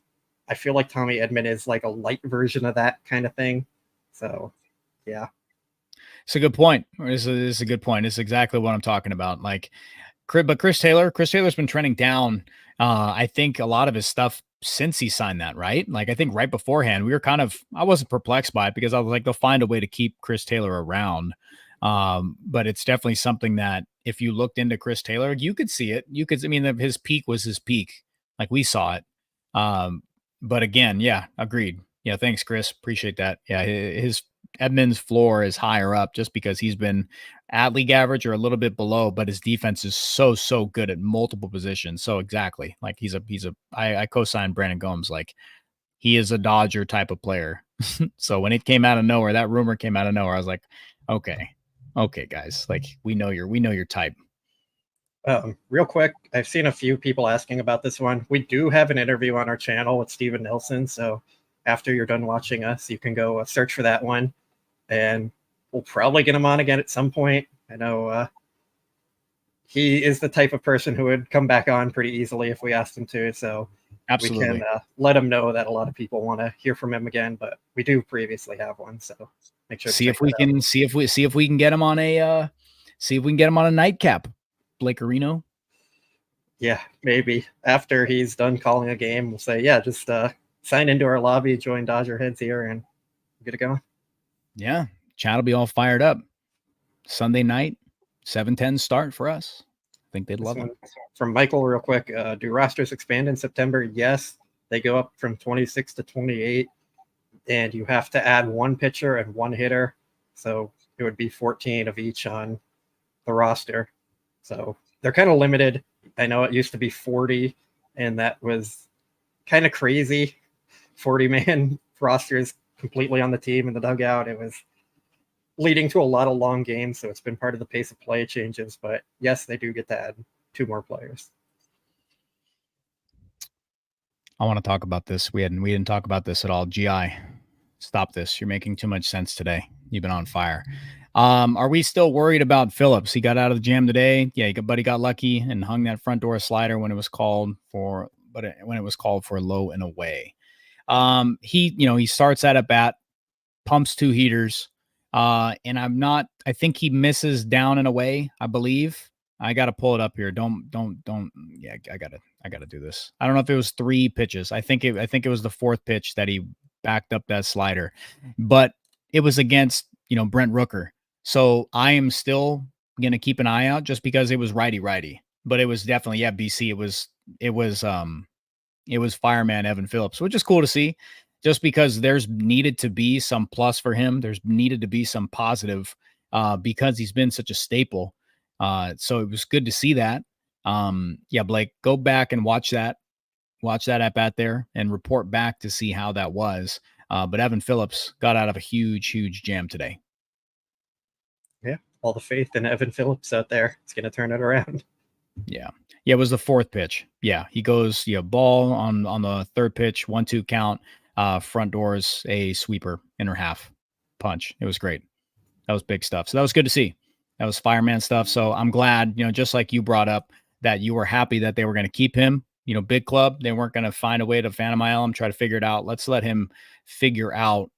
I feel like Tommy Edman is like a light version of that kind of thing. So yeah. It's a good point. It's a good point. It's exactly what I'm talking about. Like, but Chris Taylor's been trending down. I think a lot of his stuff since he signed that, right? Like, I think right beforehand, I wasn't perplexed by it because I was like, they'll find a way to keep Chris Taylor around. But it's definitely something that if you looked into Chris Taylor, you could see it. His peak was his peak. Like, we saw it. But again, yeah, agreed. Yeah. Thanks, Chris. Appreciate that. Yeah. His Edman's floor is higher up just because he's been at league average or a little bit below, but his defense is so good at multiple positions. So exactly. Like I co-signed Brandon Gomes. Like, he is a Dodger type of player. So when it came out of nowhere, that rumor came out of nowhere, I was like, okay, guys, like we know your type. Real quick, I've seen a few people asking about this one. We do have an interview on our channel with Steven Nelson. So after you're done watching us, you can go search for that one, and we'll probably get him on again at some point. I know he is the type of person who would come back on pretty easily if we asked him to. So absolutely, we can let him know that a lot of people want to hear from him again, but we do previously have one. So make sure to see if we can get him on a nightcap. Blake Areno. Yeah, maybe after he's done calling a game, we'll say, yeah, just sign into our lobby, join DodgerHeads here, and get it going. Yeah, chat will be all fired up. Sunday night, 7:10 start for us. I think they'd love it. From Michael, real quick, do rosters expand in September? Yes, they go up from 26 to 28, and you have to add one pitcher and one hitter, so it would be 14 of each on the roster. So they're kind of limited. I know it used to be 40, and that was kind of crazy. 40-man rosters completely on the team in the dugout. It was leading to a lot of long games, so it's been part of the pace of play changes. But yes, they do get to add 2 more players. I want to talk about this. We didn't talk about this at all. GI, stop this. You're making too much sense today. You've been on fire. Are we still worried about Phillips? He got out of the jam today. Yeah, but he got lucky and hung that front door slider when it was called for low and away. He starts at bat, pumps 2 heaters. And I think he misses down and away, I believe. I got to pull it up here. Don't. Yeah, I gotta do this. I don't know if it was 3 pitches. I think it was the 4th pitch that he backed up that slider, but it was against, Brent Rooker. So I am still going to keep an eye out just because it was righty, but it was definitely, BC. It was fireman Evan Phillips, which is cool to see just because there's needed to be some plus for him. There's needed to be some positive because he's been such a staple. So it was good to see that. Blake, go back and watch that at bat there and report back to see how that was. But Evan Phillips got out of a huge jam today. Yeah, all the faith in Evan Phillips out there. It's going to turn it around. Yeah, it was the 4th pitch. Yeah, he goes, ball on the 3rd pitch, 1-2 count, front doors, a sweeper, inner half punch. It was great. That was big stuff. So that was good to see. That was fireman stuff. So I'm glad, just like you brought up, that you were happy that they were going to keep him. Big club. They weren't going to find a way to Phantom IL him, try to figure it out. Let's let him figure out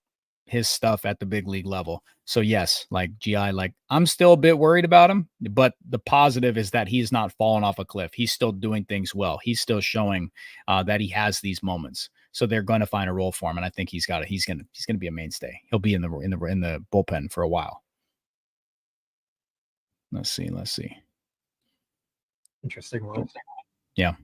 his stuff at the big league level. So yes, like GI, like I'm still a bit worried about him, but the positive is that he's not fallen off a cliff. He's still doing things well. He's still showing that he has these moments. So they're going to find a role for him, and I think he's going to be a mainstay. He'll be in the bullpen for a while. Let's see. Interesting one. Yeah.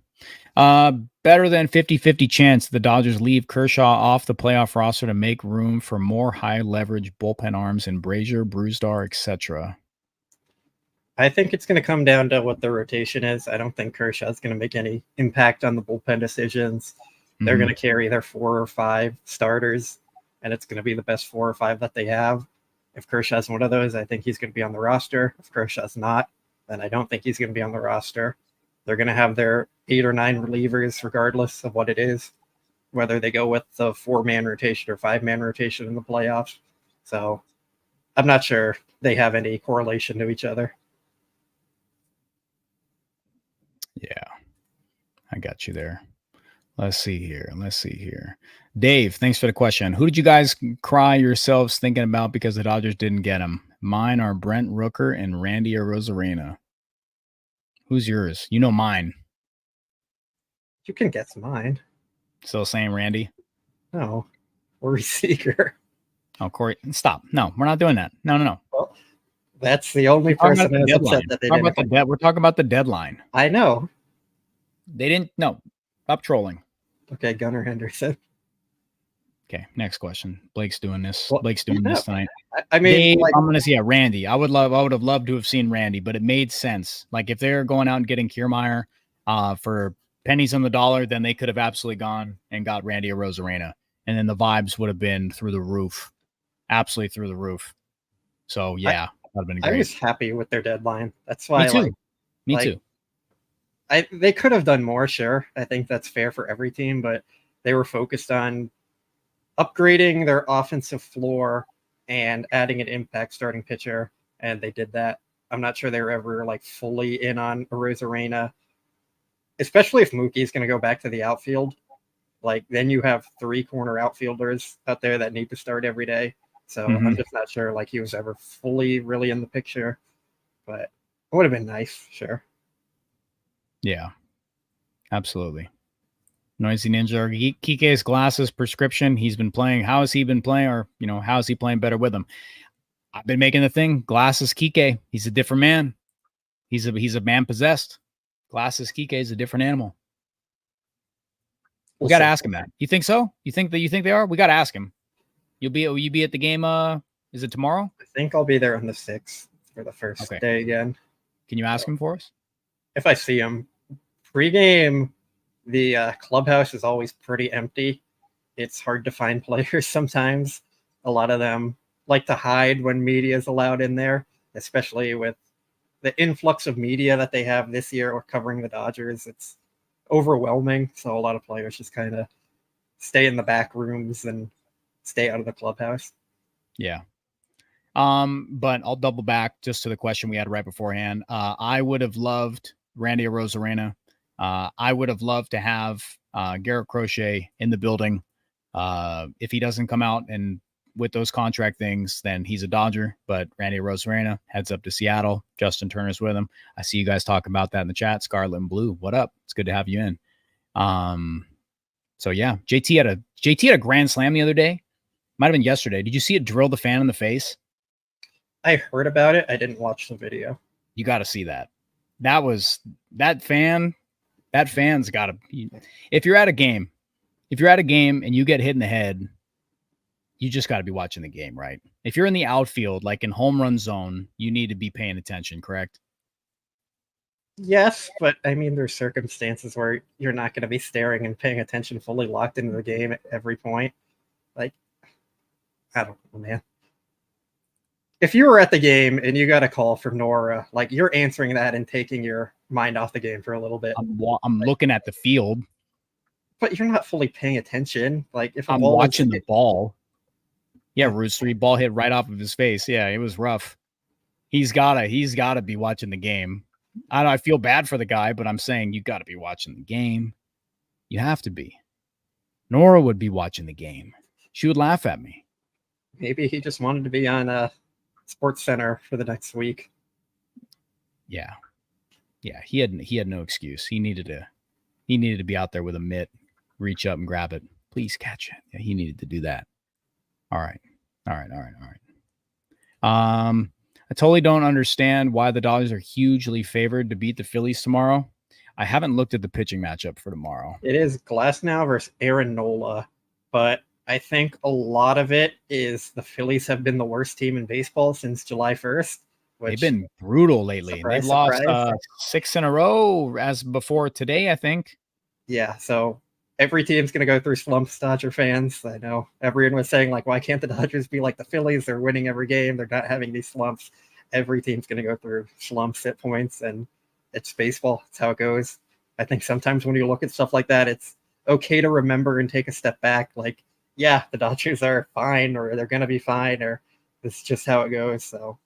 Better than 50-50 chance the Dodgers leave Kershaw off the playoff roster to make room for more high leverage bullpen arms in Brazier, Bruzdar, etc. I think it's going to come down to what the rotation is. I don't think Kershaw's going to make any impact on the bullpen decisions. They're going to carry their 4 or 5 starters, and it's going to be the best 4 or 5 that they have. If Kershaw's one of those, I think he's going to be on the roster. If Kershaw's not, then I don't think he's going to be on the roster. They're going to have their 8 or 9 relievers, regardless of what it is, whether they go with the 4-man rotation or 5-man rotation in the playoffs. So I'm not sure they have any correlation to each other. Yeah, I got you there. Let's see here. Dave, thanks for the question. Who did you guys cry yourselves thinking about because the Dodgers didn't get him? Mine are Brent Rooker and Randy Arozarena. Who's yours? You know mine. You can guess mine. Still saying Randy? No. Corey Seager. Oh, Corey. Stop. No, we're not doing that. No. Well, that's the only person that's upset that they didn't. We're talking about the deadline. I know. They didn't. No. Stop trolling. Okay, Gunnar Henderson. Okay, next question. Blake's doing this. Well, Blake's doing this tonight. I mean, Dave, I'm gonna see Randy. I would have loved to have seen Randy, but it made sense. Like if they're going out and getting Kiermaier for pennies on the dollar, then they could have absolutely gone and got Randy Arozarena, and then the vibes would have been through the roof, absolutely through the roof. So yeah, that'd have been great. I was happy with their deadline. That's why. Me too. They could have done more, sure. I think that's fair for every team, but they were focused on upgrading their offensive floor and adding an impact starting pitcher, and they did that. I'm not sure they were ever fully in on Arozarena, especially if Mookie's going to go back to the outfield. Then you have 3 corner outfielders out there that need to start every day. So I'm just not sure he was ever fully really in the picture, but it would have been nice, sure. Yeah, absolutely. Noisy Ninja or Kike's glasses prescription. He's been playing. How has he been playing? Or, how is he playing better with them? I've been making the thing. Glasses Kike. He's a different man. He's a man possessed. Glasses Kike is a different animal. We got to ask him that. You think so? You think they are? We got to ask him. Will you be at the game? Is it tomorrow? I think I'll be there on the 6th for the first day again. Can you ask him for us? If I see him. Pre-game, the clubhouse is always pretty empty. It's hard to find players sometimes. A lot of them like to hide when media is allowed in there, especially with the influx of media that they have this year or covering the Dodgers. It's overwhelming. So a lot of players just kind of stay in the back rooms and stay out of the clubhouse. Yeah. But I'll double back just to the question we had right beforehand. I would have loved Randy Arozarena. I would have loved to have Garrett Crochet in the building. If he doesn't come out and with those contract things, then he's a Dodger. But Randy Arozarena heads up to Seattle. Justin Turner's with him. I see you guys talking about that in the chat. Scarlet and Blue, what up? It's good to have you in. So yeah, JT had a grand slam the other day. Might have been yesterday. Did you see it drill the fan in the face? I heard about it. I didn't watch the video. You got to see that. That fan's got to be. If you're at a game and you get hit in the head, you just got to be watching the game, right? If you're in the outfield, like in home run zone, you need to be paying attention, correct? Yes, but I mean, there's circumstances where you're not going to be staring and paying attention fully locked into the game at every point. I don't know, man. If you were at the game and you got a call from Nora, you're answering that and taking your mind off the game for a little bit. I'm looking at the field, but you're not fully paying attention. If I'm watching the ball. Yeah, Route 3 ball hit right off of his face. Yeah, it was rough. He's gotta be watching the game. I feel bad for the guy, but I'm saying you got to be watching the game. You have to be. Nora would be watching the game. She would laugh at me. Maybe he just wanted to be on Sports Center for the next week. Yeah. He had no excuse. He needed to be out there with a mitt, reach up and grab it. Please catch it. Yeah, he needed to do that. All right. I totally don't understand why the Dodgers are hugely favored to beat the Phillies tomorrow. I haven't looked at the pitching matchup for tomorrow. It is Glasnow versus Aaron Nola, but I think a lot of it is the Phillies have been the worst team in baseball since July 1st. They've been brutal lately. Surprise, They've lost surprise. 6 in a row as before today, I think. Yeah, so every team's going to go through slumps, Dodger fans. I know everyone was saying, like, why can't the Dodgers be like the Phillies? They're winning every game. They're not having these slumps. Every team's going to go through slumps at points, and it's baseball. It's how it goes. I think sometimes when you look at stuff like that, it's okay to remember and take a step back. Like, yeah, the Dodgers are fine, or they're going to be fine, or this is just how it goes. So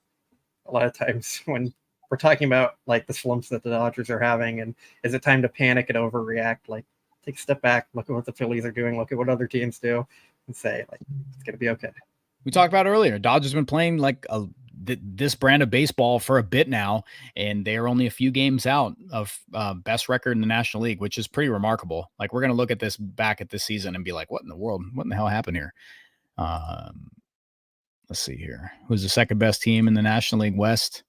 a lot of times when we're talking about like the slumps that the Dodgers are having, and is it time to panic and overreact? Like, take a step back, look at what the Phillies are doing, look at what other teams do, and say, like, it's going to be okay. We talked about earlier, Dodgers been playing like this brand of baseball for a bit now, and they are only a few games out of best record in the National League, which is pretty remarkable. Like, we're going to look at this back at this season and be like, what in the world? What in the hell happened here? Let's see here. Who's the second best team in the National League West?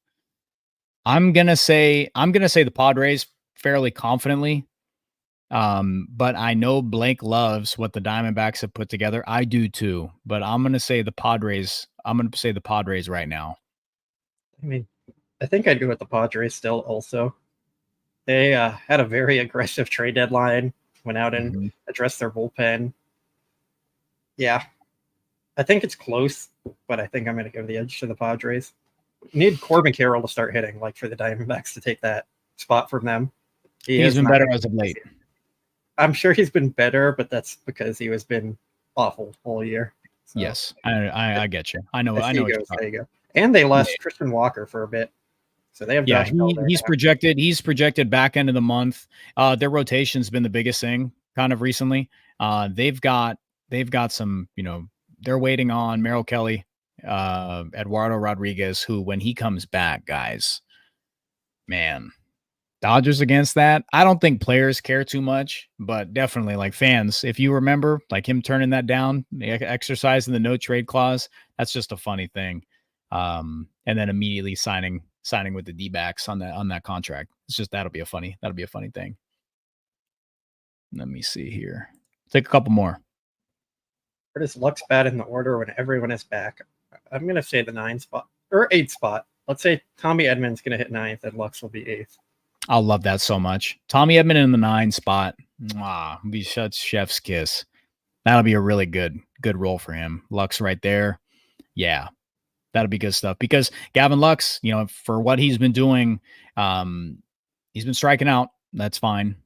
I'm gonna say the Padres fairly confidently. But I know Blake loves what the Diamondbacks have put together. I do too, but I'm gonna say the Padres. I'm gonna say the Padres right now. I mean, I think I'd go with the Padres still also. They had a very aggressive trade deadline, went out and addressed their bullpen. Yeah, I think it's close, but I think I'm going to give the edge to the Padres. Need Corbin Carroll to start hitting, like, for the Diamondbacks to take that spot from them. He's been better as of late. I'm sure he's been better, but that's because he has been awful all year. So, yes, I get you. I know. There you go. And they lost Christian Walker for a bit, so they have. Yeah, he's projected. He's projected back end of the month. Their rotation's been the biggest thing kind of recently. They've got some. They're waiting on Merrill Kelly, Eduardo Rodriguez, who, when he comes back, guys, man, Dodgers against that. I don't think players care too much, but definitely, like, fans, if you remember, like, him turning that down, exercising the no trade clause, that's just a funny thing. And then immediately signing with the D-backs on that contract. It's just that'll be a funny thing. Let me see here. Take a couple more. Where does Lux bat in the order when everyone is back? I'm going to say the 9 spot or 8 spot. Let's say Tommy Edman's going to hit 9th and Lux will be 8th. I'll love that so much. Tommy Edman in the 9 spot. Be such chef's kiss. That'll be a really good role for him. Lux right there. Yeah, that'll be good stuff, because Gavin Lux, for what he's been doing, he's been striking out. That's fine.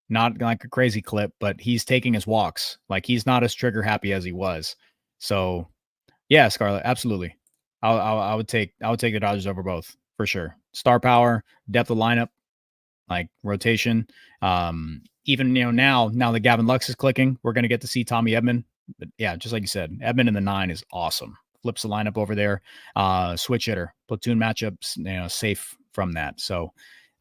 Not like a crazy clip, but he's taking his walks. Like, he's not as trigger happy as he was. So, yeah, Scarlett, absolutely. I would take the Dodgers over both for sure. Star power, depth of lineup, like rotation. Even now that Gavin Lux is clicking, we're gonna get to see Tommy Edman. But yeah, just like you said, Edman in the 9 is awesome. Flips the lineup over there. Switch hitter, platoon matchups, safe from that. So.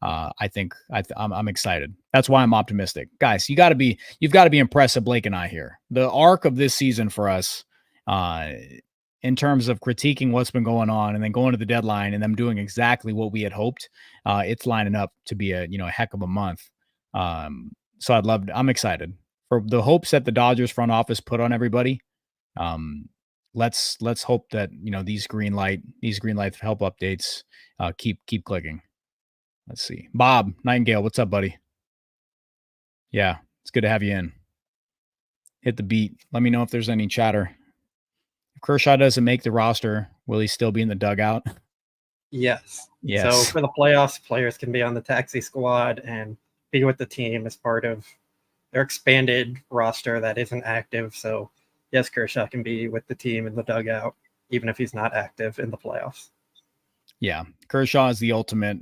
I think I'm excited. That's why I'm optimistic, guys. You've got to be impressed with Blake and I here. The arc of this season for us, in terms of critiquing what's been going on and then going to the deadline and them doing exactly what we had hoped, it's lining up to be a heck of a month. So I'm excited for the hopes that the Dodgers front office put on everybody. Let's hope that these green light help updates keep clicking. Let's see. Bob Nightingale, what's up, buddy? Yeah, it's good to have you in. Hit the beat. Let me know if there's any chatter. If Kershaw doesn't make the roster, will he still be in the dugout? Yes. Yes. So for the playoffs, players can be on the taxi squad and be with the team as part of their expanded roster that isn't active. So, yes, Kershaw can be with the team in the dugout, even if he's not active in the playoffs. Yeah. Kershaw is the ultimate,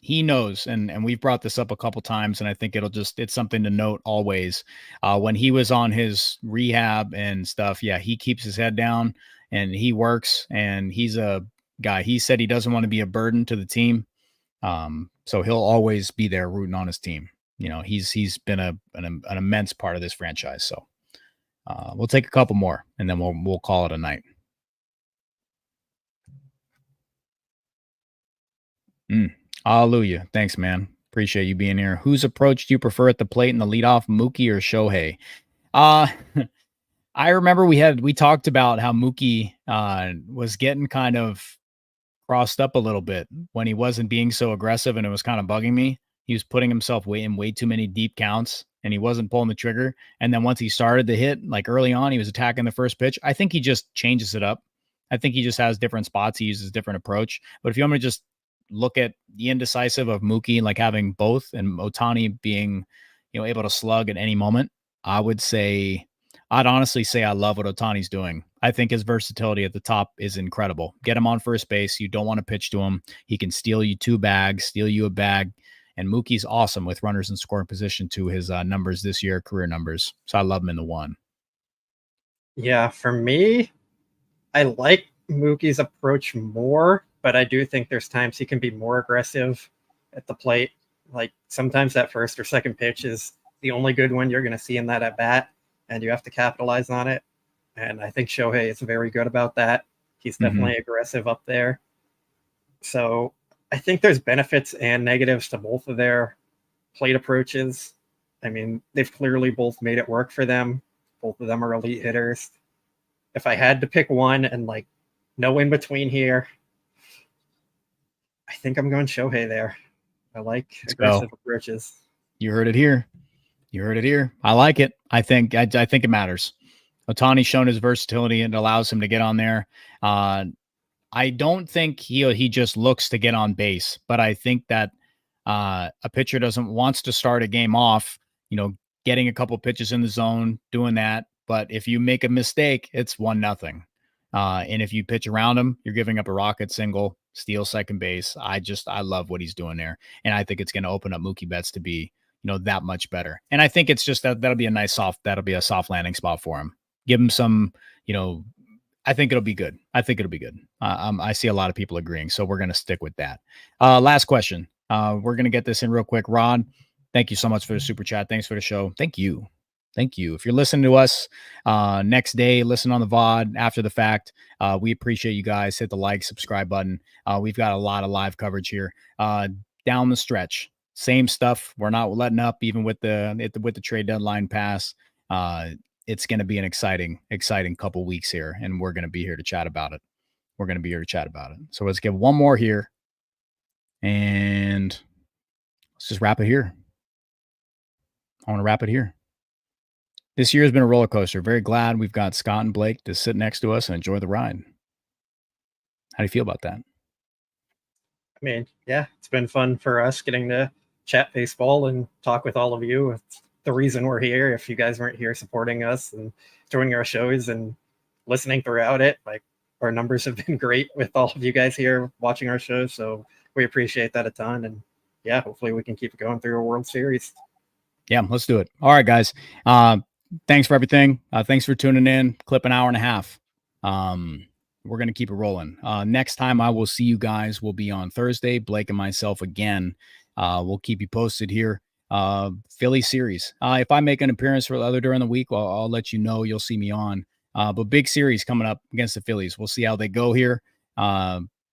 he knows, and we've brought this up a couple times, and I think it's something to note always. When he was on his rehab and stuff, yeah, he keeps his head down and he works, and he's a guy. He said he doesn't want to be a burden to the team. So he'll always be there rooting on his team. He's been an immense part of this franchise. So we'll take a couple more and then we'll call it a night. Hallelujah. Thanks, man. Appreciate you being here. Whose approach do you prefer at the plate in the leadoff, Mookie or Shohei? I remember we talked about how Mookie was getting kind of crossed up a little bit when he wasn't being so aggressive, and it was kind of bugging me. He was putting himself in way too many deep counts, and he wasn't pulling the trigger. And then once he started to hit, like early on, he was attacking the first pitch. I think he just changes it up. I think he just has different spots. He uses different approach. But if you want me to just look at the indecisive of Mookie, like having both, and Ohtani being, able to slug at any moment, I'd honestly say I love what Ohtani's doing. I think his versatility at the top is incredible. Get him on first base. You don't want to pitch to him. He can steal you 2 bags, steal you a bag. And Mookie's awesome with runners in scoring position to his numbers this year, career numbers. So I love him in the 1. Yeah, for me, I like Mookie's approach more, but I do think there's times he can be more aggressive at the plate. Like sometimes that first or second pitch is the only good one you're going to see in that at bat, and you have to capitalize on it. And I think Shohei is very good about that. He's definitely aggressive up there. So I think there's benefits and negatives to both of their plate approaches. I mean, they've clearly both made it work for them. Both of them are elite hitters. If I had to pick one and like no in between here, I think I'm going Shohei there. I like aggressive approaches. You heard it here. I like it. I think it matters. Ohtani's shown his versatility and allows him to get on there. I don't think he just looks to get on base, but I think that a pitcher wants to start a game off, getting a couple pitches in the zone, doing that. But if you make a mistake, it's 1-0. And if you pitch around him, you're giving up a rocket single, steal second base. I love what he's doing there. And I think it's going to open up Mookie Betts to be, that much better. And I think it's just that'll be a soft landing spot for him. Give him some, I think it'll be good. I see a lot of people agreeing, so we're going to stick with that. Last question. We're going to get this in real quick. Rod, thank you so much for the super chat. Thanks for the show. Thank you. If you're listening to us next day, listen on the VOD after the fact. We appreciate you guys. Hit the like, subscribe button. We've got a lot of live coverage here. Down the stretch, same stuff. We're not letting up, even with the trade deadline pass. It's going to be an exciting couple weeks here, and we're going to be here to chat about it. So let's get one more here, and let's just wrap it here. I want to wrap it here. This year has been a roller coaster. Very glad we've got Scott and Blake to sit next to us and enjoy the ride. How do you feel about that? I mean, yeah, it's been fun for us getting to chat baseball and talk with all of you. It's the reason we're here. If you guys weren't here supporting us and joining our shows and listening throughout it, like our numbers have been great with all of you guys here watching our shows. So we appreciate that a ton. And yeah, hopefully we can keep it going through a World Series. Yeah, let's do it. All right, guys. Thanks for everything. Thanks for tuning in. Clip an hour and a half. We're going to keep it rolling. Next time I will see you guys will be on Thursday. Blake and myself again. We'll keep you posted here. Philly series. If I make an appearance for the other during the week, I'll let you know. You'll see me on. But big series coming up against the Phillies. We'll see how they go here.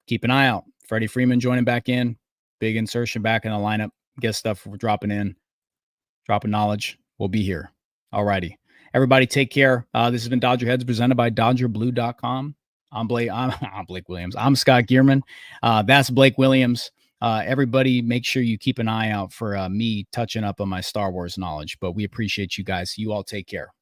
Keep an eye out. Freddie Freeman joining back in. Big insertion back in the lineup. Get stuff we're dropping in. Dropping knowledge. We'll be here. All righty. Everybody take care. This has been Dodger Heads presented by DodgerBlue.com. I'm Blake Williams. I'm Scott Geirman. That's Blake Williams. Everybody make sure you keep an eye out for me touching up on my Star Wars knowledge, but we appreciate you guys. You all take care.